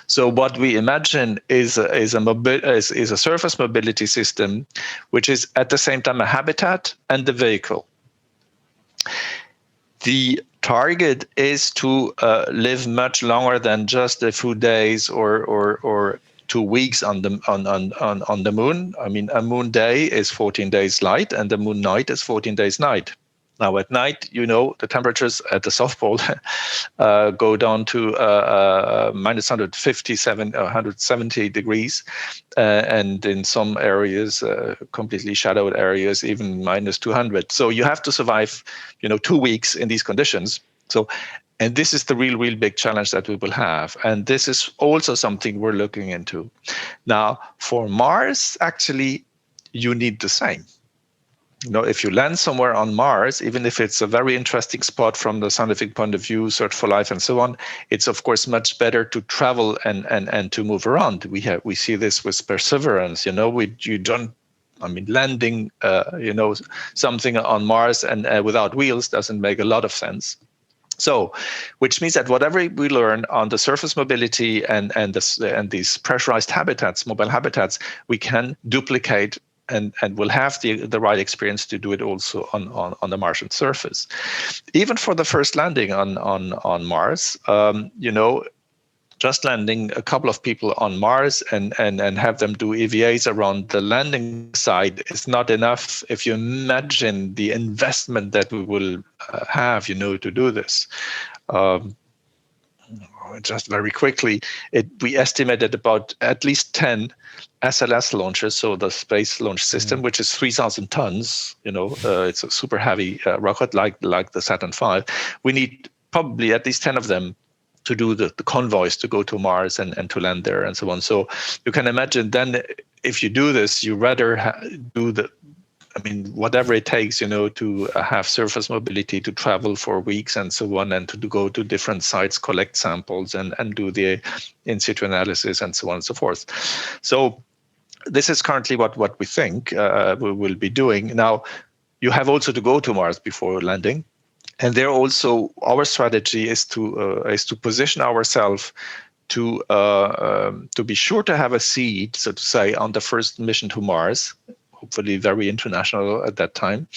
S5: So what we imagine is a surface mobility system, which is at the same time a habitat and the vehicle. The target is to live much longer than just a few days or 2 weeks on the moon. I mean, a moon day is 14 days light, and the moon night is 14 days night. Now, at night, the temperatures at the South Pole go down to minus 170 degrees, and in some areas, completely shadowed areas, even minus 200. So you have to survive, 2 weeks in these conditions. And this is the real big challenge that we will have. And this is also something we're looking into. Now, for Mars, actually, you need the same. If you land somewhere on Mars, even if it's a very interesting spot from the scientific point of view, search for life and so on, it's of course much better to travel and to move around. We see this with Perseverance. Landing something on Mars and without wheels doesn't make a lot of sense. So, which means that whatever we learn on the surface mobility and these pressurized habitats, mobile habitats, we can duplicate and will have the right experience to do it also on the Martian surface. Even for the first landing on Mars, just landing a couple of people on Mars and have them do EVAs around the landing site is not enough if you imagine the investment that we will have, to do this. Just very quickly, we estimated about at least 10 SLS launches, so the Space Launch System, which is 3,000 tons. It's a super heavy rocket like the Saturn V. We need probably at least 10 of them to do the convoys to go to Mars and to land there and so on. So you can imagine then if you do this, you rather do whatever it takes, to have surface mobility, to travel for weeks and so on, and to go to different sites, collect samples, and do the in situ analysis and so on and so forth. So this is currently what we think we will be doing. Now, you have also to go to Mars before landing. And there also, our strategy is to position ourselves to be sure to have a seat, so to say, on the first mission to Mars, hopefully very international at that time.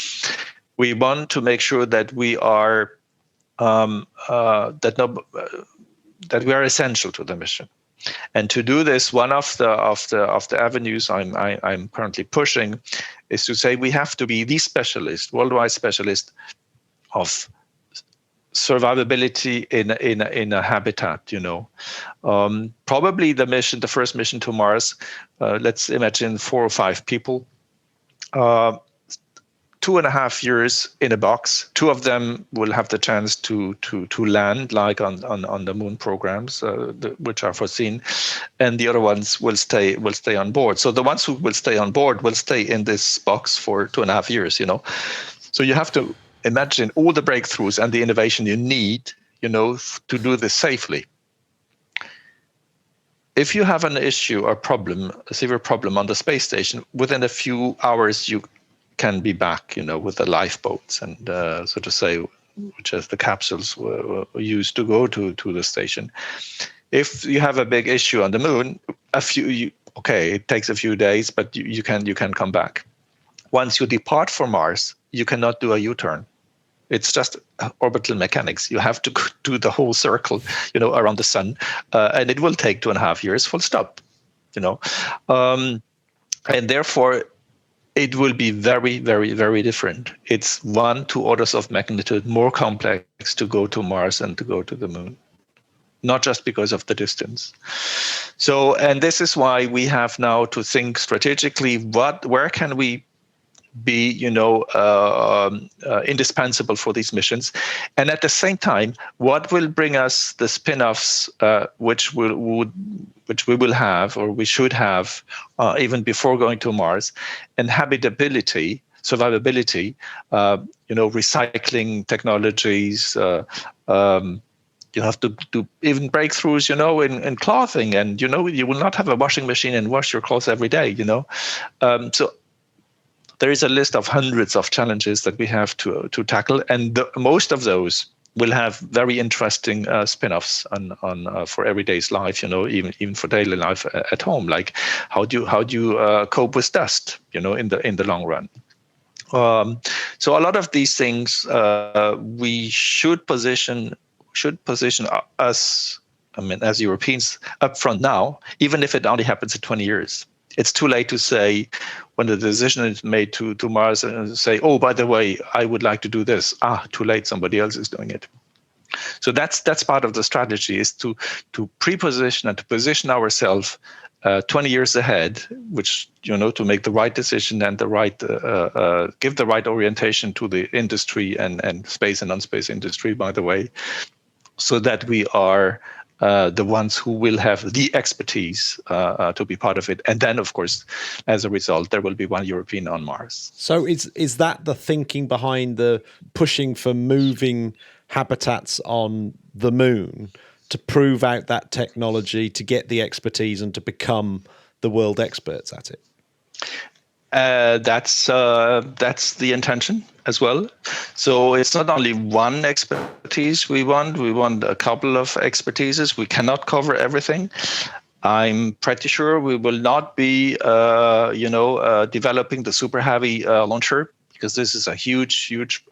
S5: We want to make sure that we are that we are essential to the mission. And to do this, one of the avenues I'm currently pushing is to say we have to be the specialist, worldwide specialist of survivability in a habitat. Probably the first mission to Mars. Let's imagine 4 or 5 people. 2.5 years in a box. 2 of them will have the chance to land, like on the moon programs, which are foreseen, and the other ones will stay on board. So the ones who will stay on board will stay in this box for 2.5 years. So you have to imagine all the breakthroughs and the innovation you need, to do this safely. If you have an issue or problem, a severe problem on the space station, within a few hours you can be back, with the lifeboats and so to say, which is the capsules were used to go to the station. If you have a big issue on the moon, it takes a few days, but you can come back. Once you depart from Mars, you cannot do a U-turn. It's just orbital mechanics. You have to do the whole circle, around the sun, and it will take 2.5 years, full stop, and therefore it will be very, very, very different. It's 1-2 orders of magnitude more complex to go to Mars and to go to the moon, not just because of the distance. So, and this is why we have now to think strategically, where can we be, indispensable for these missions, and at the same time, what will bring us the spin-offs, which we will have, or we should have, even before going to Mars, and habitability, survivability, recycling technologies. You have to do even breakthroughs, in clothing, and you will not have a washing machine and wash your clothes every day. So there is a list of hundreds of challenges that we have to tackle, and most of those will have very interesting spin-offs on for everyday's life, even for daily life at home. Like how do you cope with dust, in the long run. So a lot of these things we should position us, as Europeans, up front now, even if it only happens in 20 years. It's too late to say, when the decision is made to Mars, and say, oh, by the way, I would like to do this. Too late, somebody else is doing it. So that's part of the strategy, is to pre-position and to position ourselves 20 years ahead, which, to make the right decision and the right, give the right orientation to the industry and space and non-space industry, by the way, so that we are the ones who will have the expertise to be part of it. And then, of course, as a result, there will be one European on Mars.
S1: So is that the thinking behind the pushing for moving habitats on the moon, to prove out that technology, to get the expertise and to become the world experts at it?
S5: That's the intention as well. So it's not only one expertise we want a couple of expertises. We cannot cover everything. I'm pretty sure we will not be, developing the super heavy launcher, because this is a huge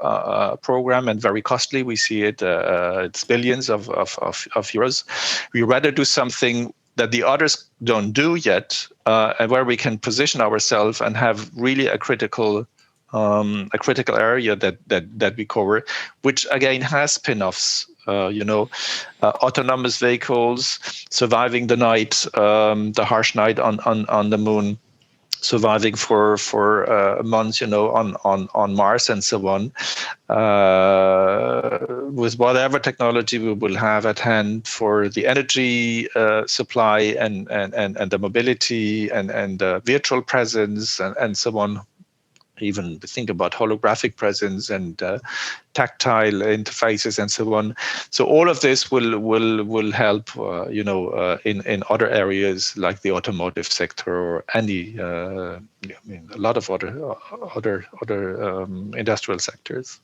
S5: program and very costly. We see it, it's billions of euros. We rather do something that the others don't do yet, and where we can position ourselves and have really a critical area that we cover, which again has spin-offs. Autonomous vehicles, surviving the night, the harsh night on the moon, surviving for months, on Mars and so on, with whatever technology we will have at hand for the energy supply and the mobility and virtual presence and so on. even think about holographic presence and tactile interfaces and so on. So all of this will help, in other areas like the automotive sector or any, a lot of other industrial sectors.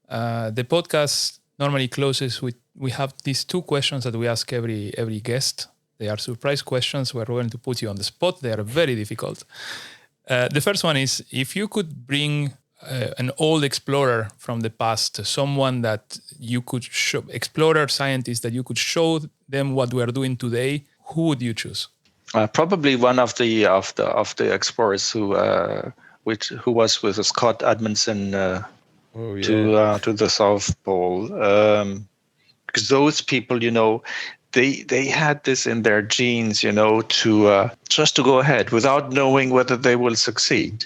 S3: The podcast normally closes with, we have these 2 questions that we ask every guest. They are surprise questions. We're going to put you on the spot. They are very difficult. The first one is, if you could bring an old explorer from the past, someone that you could show, explorer, scientist, that you could show them what we are doing today, who would you choose?
S5: Probably one of the explorers who was with Scott Edmondson to the South Pole, because those people, they had this in their genes, to just to go ahead without knowing whether they will succeed.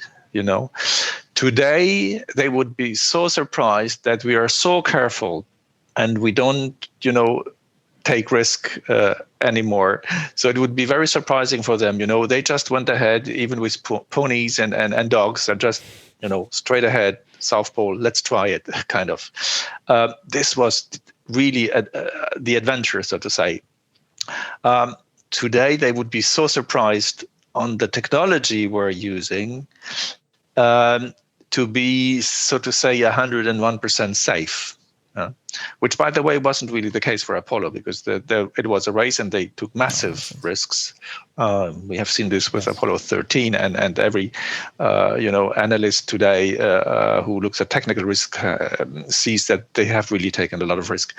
S5: Today they would be so surprised that we are so careful and we don't, take risk anymore. So it would be very surprising for them. They just went ahead, even with ponies and dogs, and just, straight ahead, South Pole, let's try it, kind of. This was really the adventure, so to say. Today, they would be so surprised on the technology we're using to be, so to say, 101% safe. Which, by the way, wasn't really the case for Apollo, because it was a race and they took massive risks. We have seen this with Apollo 13, and every analyst today who looks at technical risk sees that they have really taken a lot of risk.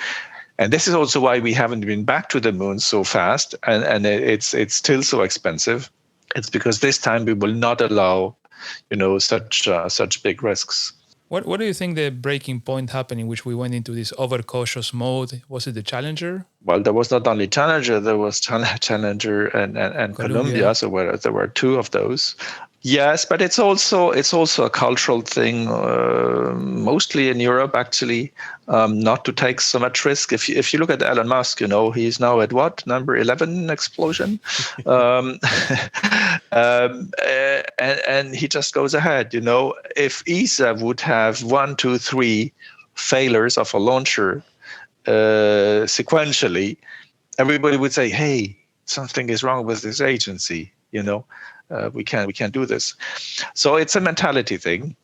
S5: And this is also why we haven't been back to the moon so fast, and it's still so expensive. It's because this time we will not allow, such big risks.
S3: What do you think the breaking point happened in which we went into this overcautious mode? Was it the Challenger?
S5: Well, there was not only Challenger, there was Challenger and Columbia. So there were 2 of those. Yes, but it's also a cultural thing, mostly in Europe, actually, not to take so much risk. If you look at Elon Musk, he's now at what, number 11 explosion, and he just goes ahead. If ESA would have 1, 2, 3 failures of a launcher sequentially, everybody would say, "Hey, something is wrong with this agency." We can't do this. So it's a mentality thing.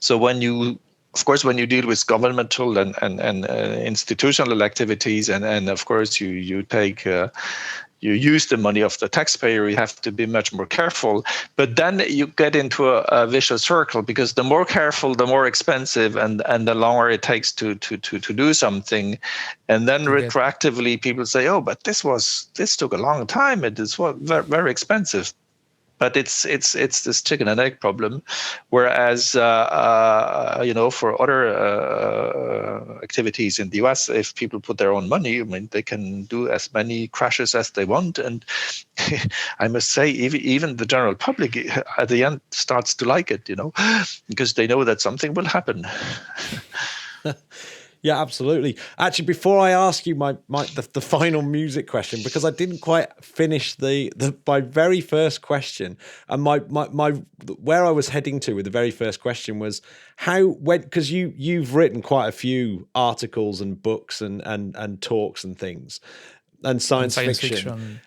S5: So when you deal with governmental and institutional activities, and of course you take you use the money of the taxpayer, you have to be much more careful. But then you get into a vicious circle, because the more careful, the more expensive, and the longer it takes to do something. And then retroactively people say, "Oh, but this took a long time. It is very, very expensive." But it's this chicken and egg problem, whereas for other activities in the US, if people put their own money, they can do as many crashes as they want, and I must say, even the general public at the end starts to like it, because they know that something will happen.
S1: Yeah, absolutely. Actually, before I ask you the final music question, because I didn't quite finish my very first question, and my where I was heading to with the very first question was because you've written quite a few articles and books and talks and things and science fiction.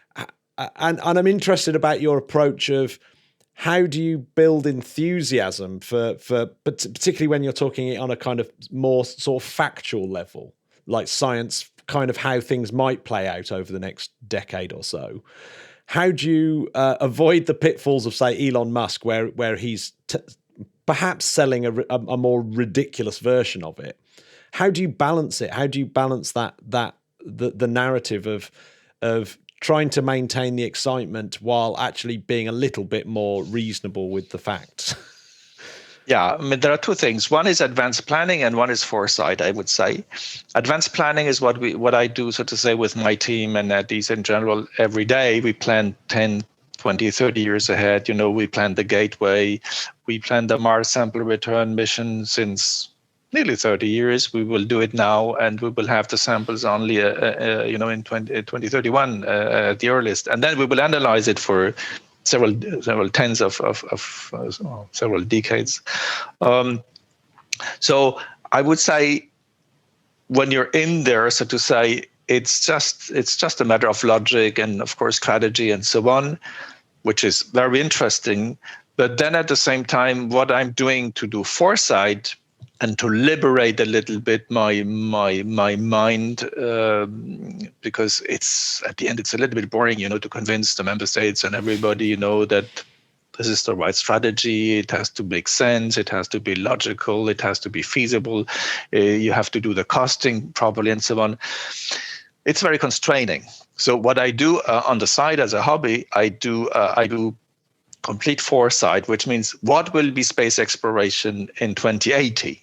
S1: And I'm interested about your approach of how do you build enthusiasm for particularly when you're talking it on a kind of more sort of factual level, like science, kind of how things might play out over the next decade or so. How do you avoid the pitfalls of, say, Elon Musk, where he's perhaps selling a more ridiculous version of it? How do you balance it? How do you balance the narrative of trying to maintain the excitement while actually being a little bit more reasonable with the facts?
S5: Yeah, there are 2 things. One is advanced planning and one is foresight, I would say. Advanced planning is what I do, so to say, with my team and at these in general every day. We plan 10, 20, 30 years ahead. We plan the Gateway. We plan the Mars sample return mission since nearly 30 years. We will do it now, and we will have the samples only, in 2031 at the earliest. And then we will analyze it for several tens of several decades. So I would say, when you're in there, so to say, it's just a matter of logic and, of course, strategy and so on, which is very interesting. But then at the same time, what I'm doing to do foresight and to liberate a little bit my mind, because it's at the end it's a little bit boring, to convince the member states and everybody, that this is the right strategy. It has to make sense. It has to be logical. It has to be feasible. You have to do the costing properly and so on. It's very constraining. So what I do on the side as a hobby, I do complete foresight, which means what will be space exploration in 2080.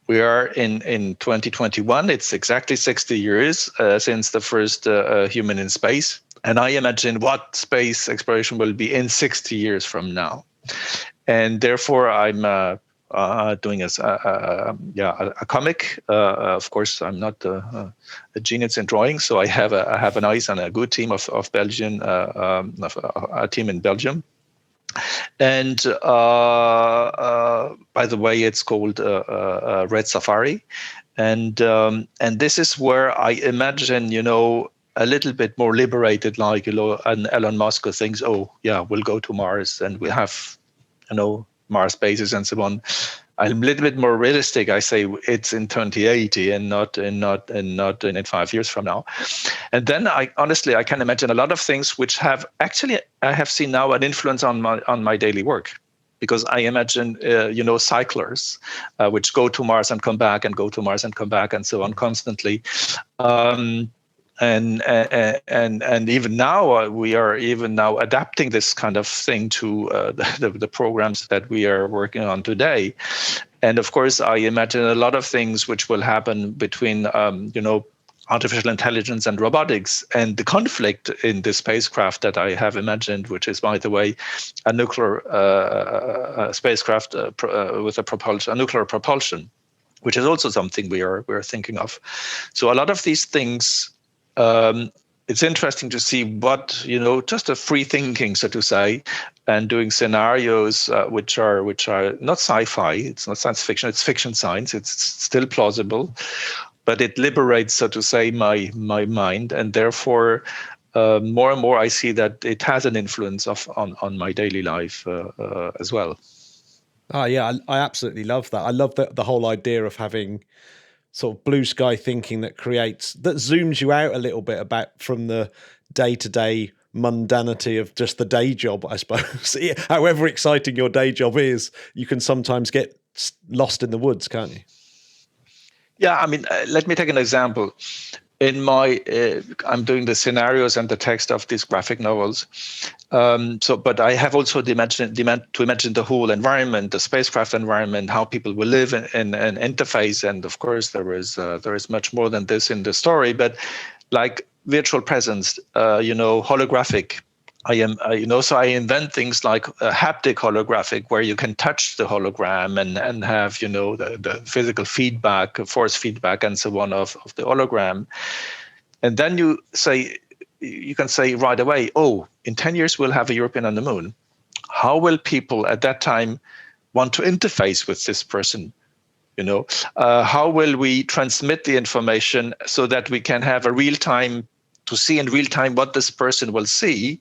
S5: We are in 2021. It's exactly 60 years since the first human in space. And I imagine what space exploration will be in 60 years from now. And therefore, I'm doing a comic. Of course, I'm not a genius in drawing, so I have a nice and a good team of Belgian, a team in Belgium. And by the way, it's called Red Safari, and this is where I imagine, a little bit more liberated, like, an Elon Musk who thinks, oh yeah, we'll go to Mars and we have, Mars bases and so on. I'm a little bit more realistic. I say it's in 2080 and not in 5 years from now. And then I can imagine a lot of things which I have seen now an influence on my daily work, because I imagine cyclers which go to Mars and come back and go to Mars and come back and so on constantly. And even now we are adapting this kind of thing to the programs that we are working on today. And of course, I imagine a lot of things which will happen between artificial intelligence and robotics, and the conflict in the spacecraft that I have imagined, which is, by the way, a nuclear spacecraft with a nuclear propulsion, which is also something we are thinking of. So a lot of these things. It's interesting to see what, just a free thinking, so to say, and doing scenarios which are not sci-fi. It's not science fiction. It's fiction science. It's still plausible, but it liberates, so to say, my mind, and therefore more and more I see that it has an influence on my daily life as well.
S1: Oh yeah, I absolutely love that. I love the whole idea of having sort of blue sky thinking that zooms you out a little bit from the day-to-day mundanity of just the day job, I suppose. However exciting your day job is, you can sometimes get lost in the woods, can't you?
S5: Yeah, I mean, let me take an example. In my, I'm doing the scenarios and the text of these graphic novels. But I have also to imagine the whole environment, the spacecraft environment, how people will live in an interface. And of course, there is much more than this in the story. But like virtual presence, holographic. So I invent things like a haptic holographic, where you can touch the hologram and have, the physical feedback, force feedback, and so on of the hologram. And then you can say right away, oh, in 10 years we'll have a European on the moon. How will people at that time want to interface with this person? How will we transmit the information so that we can have to see in real time what this person will see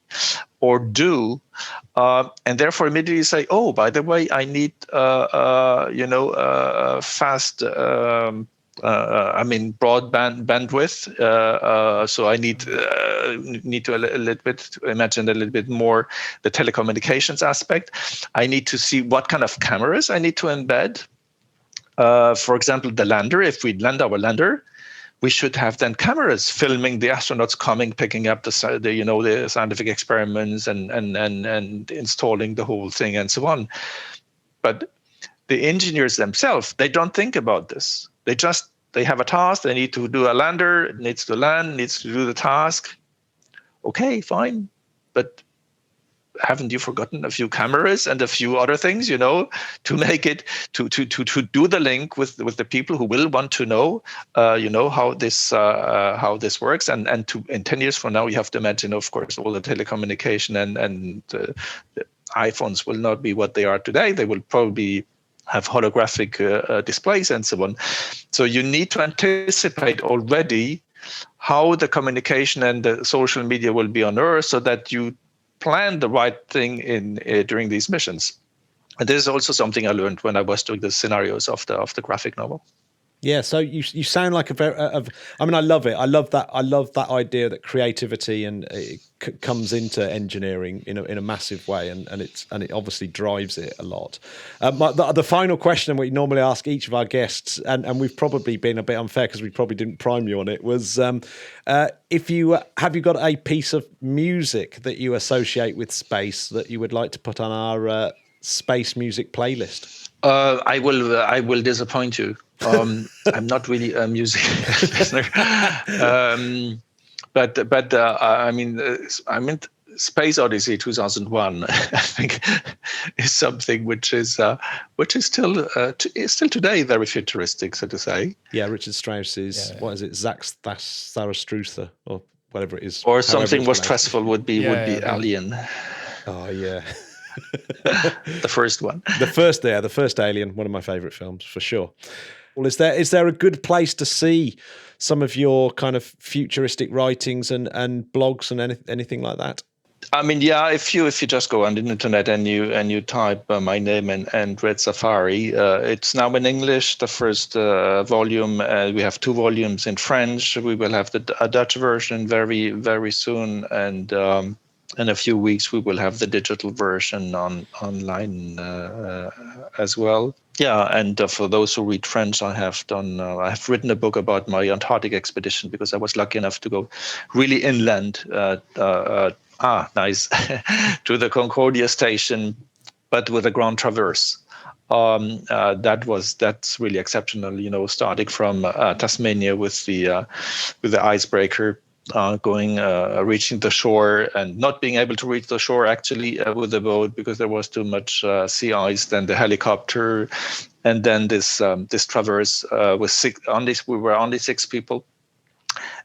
S5: or do, and therefore immediately say, oh, by the way, I need fast broadband bandwidth, so I need to a little bit imagine a little bit more the telecommunications aspect. I need to see what kind of cameras I need to embed. For example, the lander, if we land our lander, we should have then cameras filming the astronauts coming, picking up the scientific experiments and installing the whole thing and so on. But the engineers themselves, they don't think about this. They have a task. They need to do a lander. It needs to land. Needs to do the task. Okay, fine. But haven't you forgotten a few cameras and a few other things, to make it to do the link with the people who will want to know, how this works, and in 10 years from now, you have to imagine, of course, all the telecommunication and the iPhones will not be what they are today. They will probably have holographic displays and so on. So you need to anticipate already how the communication and the social media will be on Earth, so that you plan the right thing during these missions. And this is also something I learned when I was doing the scenarios of the graphic novel.
S1: Yeah, so you sound like I love it. I love that idea that creativity and it comes into engineering in a massive way, and it obviously drives it a lot. The final question we normally ask each of our guests, and we've probably been a bit unfair because we probably didn't prime you on it, was have you got a piece of music that you associate with space that you would like to put on our space music playlist?
S5: I will disappoint you. I'm not really a music listener, but I mean, Space Odyssey 2001, I think, is something which is still today very futuristic, so to say.
S1: Yeah, Richard Strauss's what is it, Zarathustra or whatever it is,
S5: or something more stressful would be Alien.
S1: Oh yeah.
S5: The first one.
S1: The first Alien, one of my favorite films for sure. Well, is there a good place to see some of your kind of futuristic writings and blogs and anything like that?
S5: I mean, yeah, if you just go on the internet and you type my name and read Safari, it's now in English, the first volume. We have 2 volumes in French. We will have a Dutch version very, very soon, and in a few weeks we will have the digital version online as well. Yeah, and for those who read French, I have written a book about my Antarctic expedition, because I was lucky enough to go really inland. Nice, to the Concordia station, but with a ground traverse. That's really exceptional. Starting from Tasmania with the icebreaker. Reaching the shore and not being able to reach the shore actually with the boat because there was too much sea ice. Then the helicopter, and then this traverse with 6. We were only 6 people.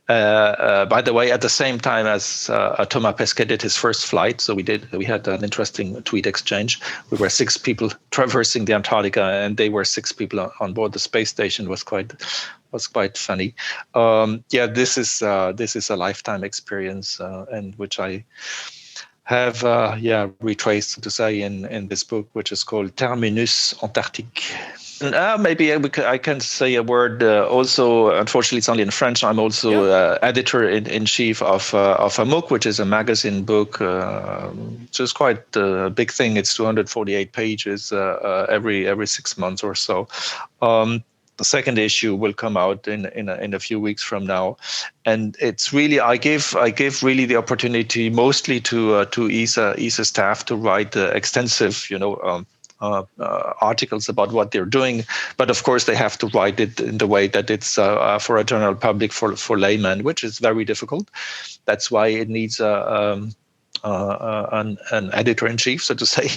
S5: By the way, at the same time as Thomas Pesquet did his first flight, so we had an interesting tweet exchange. We were 6 people traversing the Antarctica, and they were 6 people on board the space station. Was quite funny. This is a lifetime experience, and which I have retraced, so to say, in this book, which is called Terminus Antarctique. Maybe I can say a word also. Unfortunately, it's only in French. I'm also editor in chief of a MOOC, which is a magazine book, which is quite a big thing. It's 248 pages every 6 months or so. The second issue will come out in a few weeks from now, and it's really I give really the opportunity mostly to ESA staff to write extensive articles about what they're doing, but of course they have to write it in the way that it's for a general public, for laymen, which is very difficult. That's why it needs an editor-in-chief, so to say,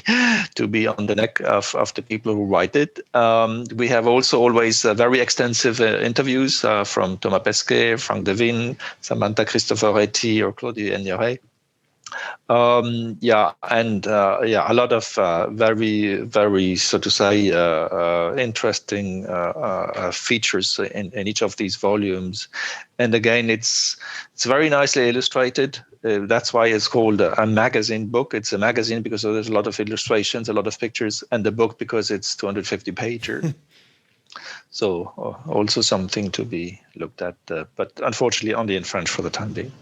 S5: to be on the neck of the people who write it. We have also always very extensive interviews from Thomas Pesquet, Frank Devin, Samantha Cristoforetti, or Claudie Aigneret. A lot of very, very, so to say, interesting features in each of these volumes. And again, it's very nicely illustrated. That's why it's called a magazine book. It's a magazine because there's a lot of illustrations, a lot of pictures, and the book because it's 250 pages. So also something to be looked at, but unfortunately only in French for the time being.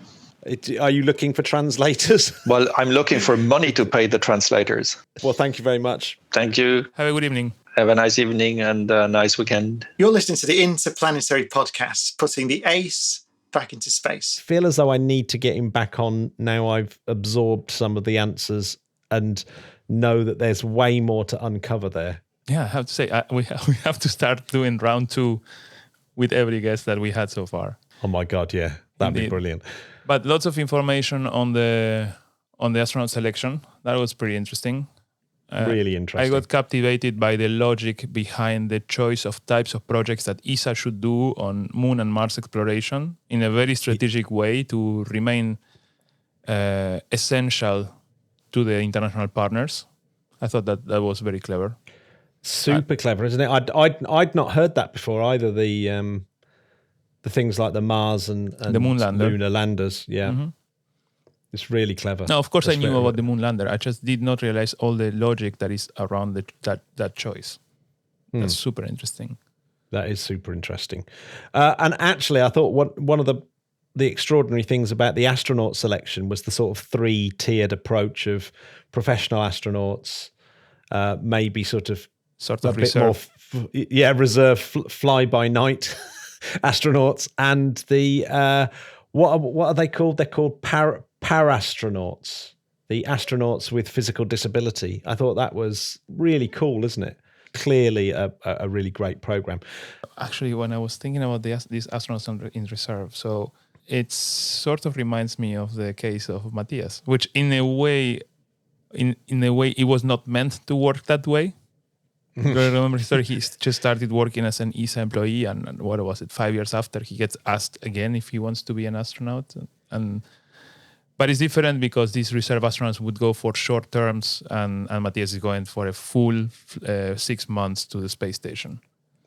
S1: Are you looking for translators?
S5: Well, I'm looking for money to pay the translators.
S1: Well, thank you very much.
S5: Thank you.
S3: Have a good evening.
S5: Have a nice evening and a nice weekend.
S6: You're listening to the Interplanetary Podcast, putting the ace back into space.
S1: I feel as though I need to get him back on now I've absorbed some of the answers and know that there's way more to uncover there.
S3: Yeah, I have to say, we have to start doing round 2 with every guest that we had so far.
S1: Oh my God, yeah. That'd be brilliant.
S3: But lots of information on the on the astronaut selection. That was pretty interesting.
S1: Really interesting.
S3: I got captivated by the logic behind the choice of types of projects that ESA should do on Moon and Mars exploration in a very strategic way to remain essential to the international partners. I thought that was very clever.
S1: Super clever, isn't it? I'd not heard that before either. The things like the Mars and
S3: the moon lander.
S1: lunar landers. Yeah. Mm-hmm. It's really clever.
S3: Now, of course, I knew about the moon lander. I just did not realize all the logic that is around that choice. That's super interesting.
S1: That is super interesting. And actually, I thought one of the extraordinary things about the astronaut selection was the sort of 3-tiered approach of professional astronauts, maybe sort of a
S3: reserve.
S1: Bit more, reserve fly-by-night astronauts, and the what are they called? They're called parastronauts, the astronauts with physical disability. I thought that was really cool, isn't it? Clearly a really great program.
S3: Actually, when I was thinking about these astronauts in reserve, so it sort of reminds me of the case of Matthias, which in a way it was not meant to work that way. I remember he just started working as an ESA employee, and what was it? 5 years after, he gets asked again if he wants to be an astronaut, but it's different because these reserve astronauts would go for short terms, and Matthias is going for a full 6 months to the space station.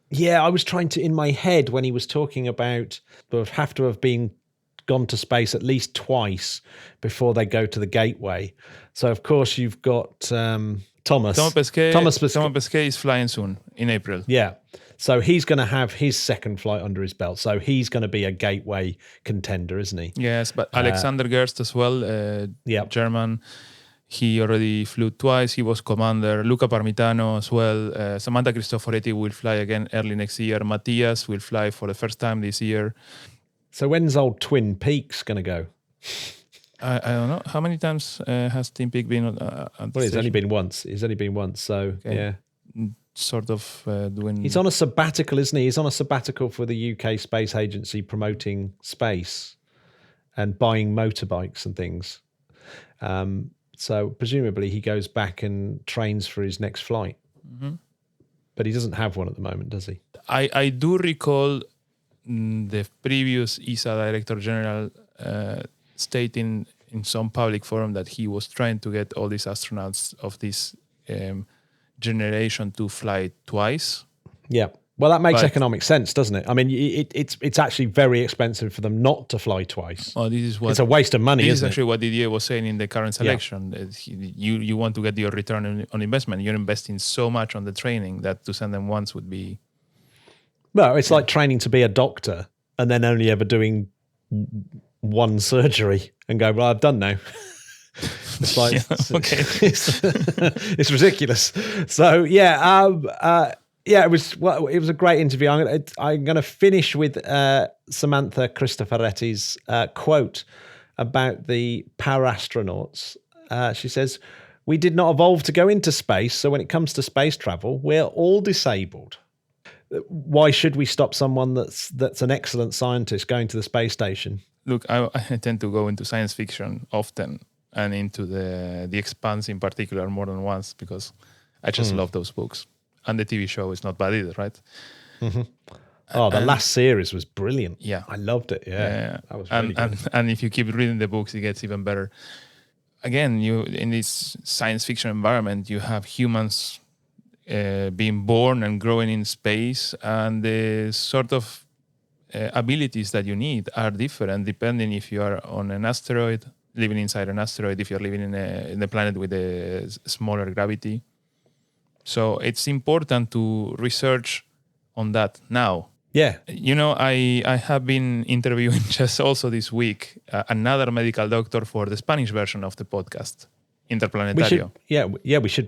S1: Yeah, I was trying to, in my head, when he was talking about, but have to have gone to space at least twice before they go to the gateway. So, of course, you've got Thomas
S3: Pesquet is flying soon in April.
S1: Yeah. So he's going to have his second flight under his belt. So he's going to be a gateway contender, isn't he?
S3: Yes, but Alexander Gerst as well, German. He already flew twice. He was commander. Luca Parmitano as well. Samantha Cristoforetti will fly again early next year. Matthias will fly for the first time this year.
S1: So when's old Twin Peaks going to go?
S3: I don't know. How many times has Twin Peaks been on the
S1: Well, it's only been once. So, okay. Yeah.
S3: Sort of doing...
S1: He's on a sabbatical, isn't he? He's on a sabbatical for the UK Space Agency, promoting space and buying motorbikes and things. So presumably he goes back and trains for his next flight. Mm-hmm. But he doesn't have one at the moment, does he?
S3: I do recall the previous ESA Director General stating in some public forum that he was trying to get all these astronauts of this generation to fly twice. Yeah.
S1: Well, that makes economic sense, doesn't it? I mean, it's actually very expensive for them not to fly twice.
S3: Oh, it's
S1: a waste of money, isn't it?
S3: This is actually what Didier was saying in the current selection. Yeah. You want to get your return on investment. You're investing so much on the training that to send them once would be...
S1: Well, it's like training to be a doctor and then only ever doing one surgery and go, well, I've done now. It's like, it's ridiculous. So, it was a great interview. I'm going to finish with Samantha Cristoforetti's quote about the parastronauts. She says, "We did not evolve to go into space, so when it comes to space travel, we're all disabled. Why should we stop someone that's an excellent scientist going to the space station?"
S3: Look, I tend to go into science fiction often and into the Expanse in particular more than once because I just love those books. And the TV show is not bad either, right?
S1: Mm-hmm. Oh, the last series was brilliant.
S3: Yeah.
S1: I loved it. Yeah. That was really good.
S3: And if you keep reading the books, it gets even better. Again, you in this science fiction environment, you have humans being born and growing in space, and the sort of abilities that you need are different depending if you are on an asteroid, living inside an asteroid, if you're living in a planet with a smaller gravity. So it's important to research on that now.
S1: Yeah.
S3: You know, I have been interviewing just also this week another medical doctor for the Spanish version of the podcast, Interplanetary.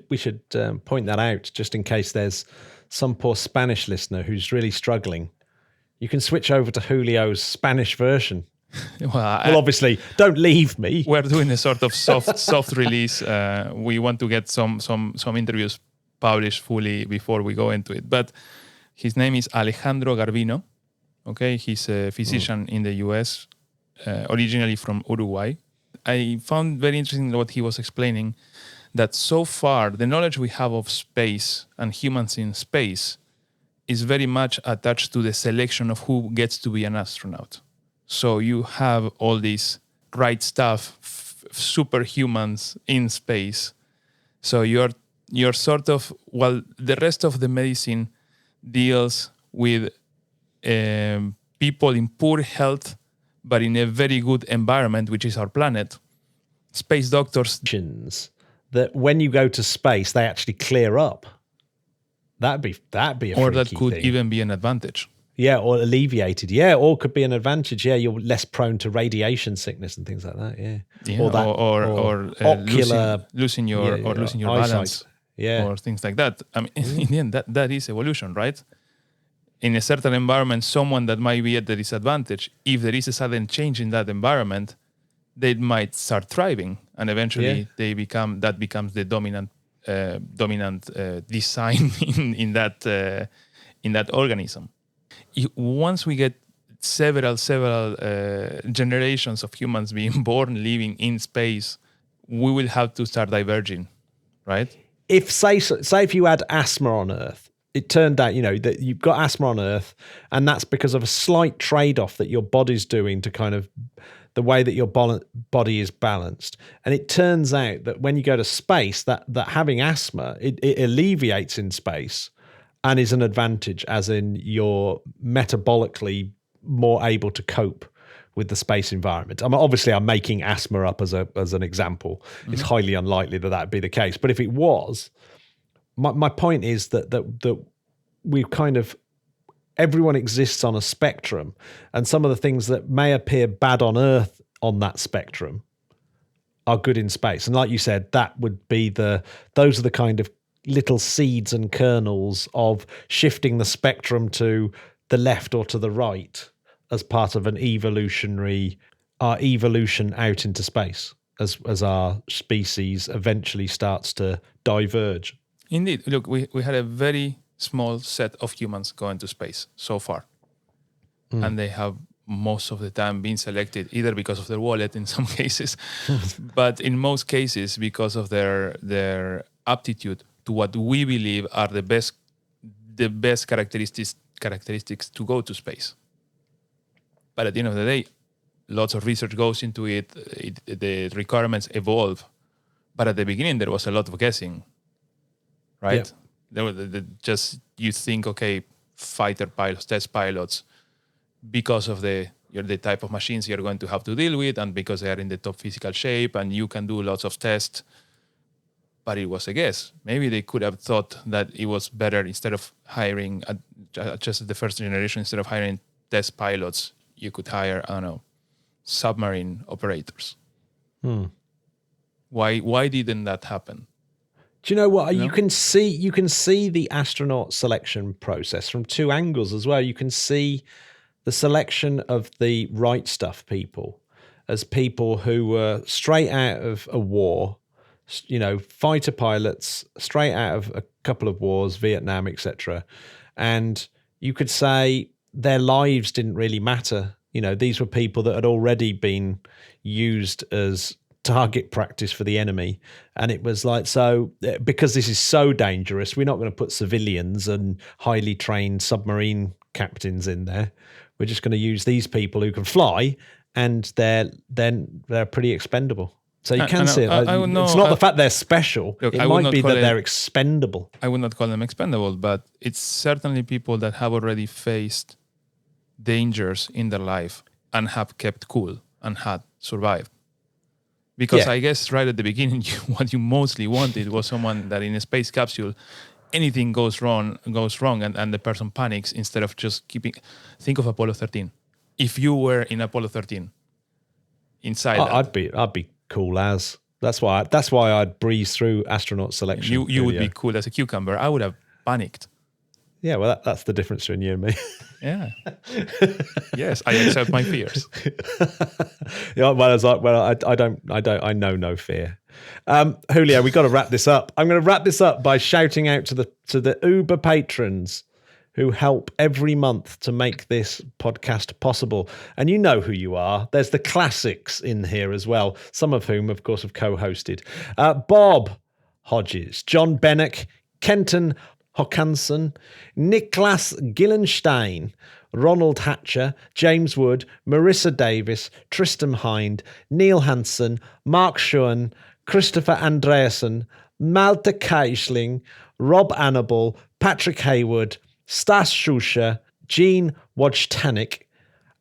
S1: We should point that out just in case there's some poor Spanish listener who's really struggling. You can switch over to Julio's Spanish version. Well, obviously, don't leave me.
S3: We're doing a sort of soft release. We want to get some interviews published fully before we go into it. But his name is Alejandro Garvino. Okay, he's a physician in the US, originally from Uruguay. I found very interesting what he was explaining, that so far the knowledge we have of space and humans in space is very much attached to the selection of who gets to be an astronaut. So you have all these right stuff, superhumans in space. So you're sort of, well, the rest of the medicine deals with people in poor health, but in a very good environment, which is our planet. Space doctors.
S1: That when you go to space, they actually clear up. That'd be a
S3: or that
S1: freaky
S3: could
S1: thing.
S3: even be an advantage.
S1: Yeah, or alleviated. Yeah, or could be an advantage. Yeah, you're less prone to radiation sickness and things like that. Yeah,
S3: or
S1: ocular
S3: losing your
S1: eyesight.
S3: balance.
S1: Yeah,
S3: or things like that. I mean, in the end, that is evolution, right? In a certain environment, someone that might be at the disadvantage, if there is a sudden change in that environment, they might start thriving, and eventually that becomes the dominant design in that organism. Once we get several generations of humans being born, living in space, we will have to start diverging, right?
S1: If say if you had asthma on Earth, it turned out that you've got asthma on Earth, and that's because of a slight trade-off that your body's doing to kind of the way that your body is balanced. And it turns out that when you go to space, that having asthma, it alleviates in space and is an advantage, as in you're metabolically more able to cope with the space environment. I'm making asthma up as an example. Mm-hmm. It's highly unlikely that would be the case. But if it was, my point is that we've kind of, everyone exists on a spectrum, and some of the things that may appear bad on Earth on that spectrum are good in space. And like you said, that would be those are the kind of little seeds and kernels of shifting the spectrum to the left or to the right as part of an evolution out into space as our species eventually starts to diverge.
S3: Indeed. Look, we had a very small set of humans going to space so far. And they have most of the time been selected either because of their wallet in some cases, but in most cases because of their aptitude to what we believe are the best characteristics to go to space. But at the end of the day, lots of research goes into it. The requirements evolve. But at the beginning, there was a lot of guessing, right? Yeah. You think, okay, fighter pilots, test pilots, because of the type of machines you're going to have to deal with, and because they are in the top physical shape, and you can do lots of tests. But it was a guess. Maybe they could have thought that it was better, instead of hiring just the first generation, instead of hiring test pilots, you could hire, I don't know, submarine operators. Why didn't that happen?
S1: Do you know what? You can see the astronaut selection process from two angles as well. You can see the selection of the right stuff people as people who were straight out of a war, fighter pilots straight out of a couple of wars, Vietnam, etc. And you could say their lives didn't really matter. These were people that had already been used as target practice for the enemy. And it was like, so because this is so dangerous, we're not going to put civilians and highly trained submarine captains in there. We're just going to use these people who can fly, and they're pretty expendable. So you can see it. It's not the fact they're special. Look, it might be that they're expendable.
S3: I would not call them expendable, but it's certainly people that have already faced dangers in their life and have kept cool and had survived. Because I guess right at the beginning, what you mostly wanted was someone that in a space capsule, anything goes wrong, and the person panics instead of just keeping. Think of Apollo 13. If you were in Apollo 13, inside,
S1: I'd be cool as. That's why I'd breeze through astronaut selection.
S3: You would be cool as a cucumber. I would have panicked.
S1: Yeah, well, that's the difference between you and me.
S3: Yeah. Yes, I accept my fears.
S1: Yeah, I know no fear. Julio, we got to wrap this up. I'm going to wrap this up by shouting out to the Uber patrons who help every month to make this podcast possible. And you know who you are. There's the classics in here as well, some of whom, of course, have co-hosted. Bob Hodges, John Bennock, Kenton Håkansson, Niklas Gillenstein, Ronald Hatcher, James Wood, Marissa Davis, Tristan Hind, Neil Hansen, Mark Schoen, Christopher Andreasen, Malte Keisling, Rob Annabel, Patrick Haywood, Stas Schuscher, Gene Wojtanik,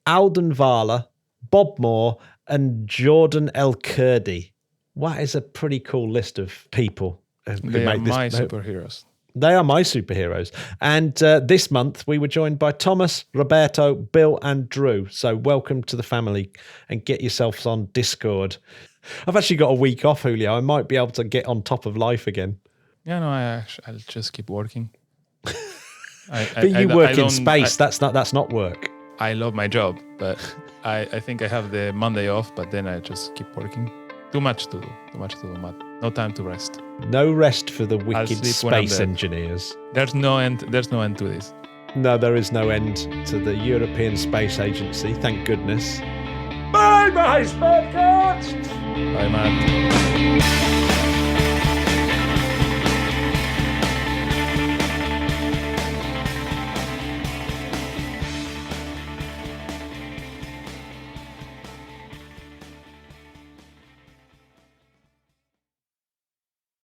S1: Alden Vala, Bob Moore, and Jordan El Kurdi. That is a pretty cool list of people.
S3: They are my superheroes.
S1: They are my superheroes. And this month, we were joined by Thomas, Roberto, Bill, and Drew. So welcome to the family and get yourselves on Discord. I've actually got a week off, Julio. I might be able to get on top of life again.
S3: Yeah, no, I'll just keep working.
S1: But you work in space. That's not work.
S3: I love my job, but I think I have the Monday off, but then I just keep working. Too much to do, Matt. No time to rest.
S1: No rest for the wicked space engineers.
S3: There's no end to this.
S1: No, there is no end to the European Space Agency, thank goodness. Bye, my Podcast!
S3: Bye, Matt.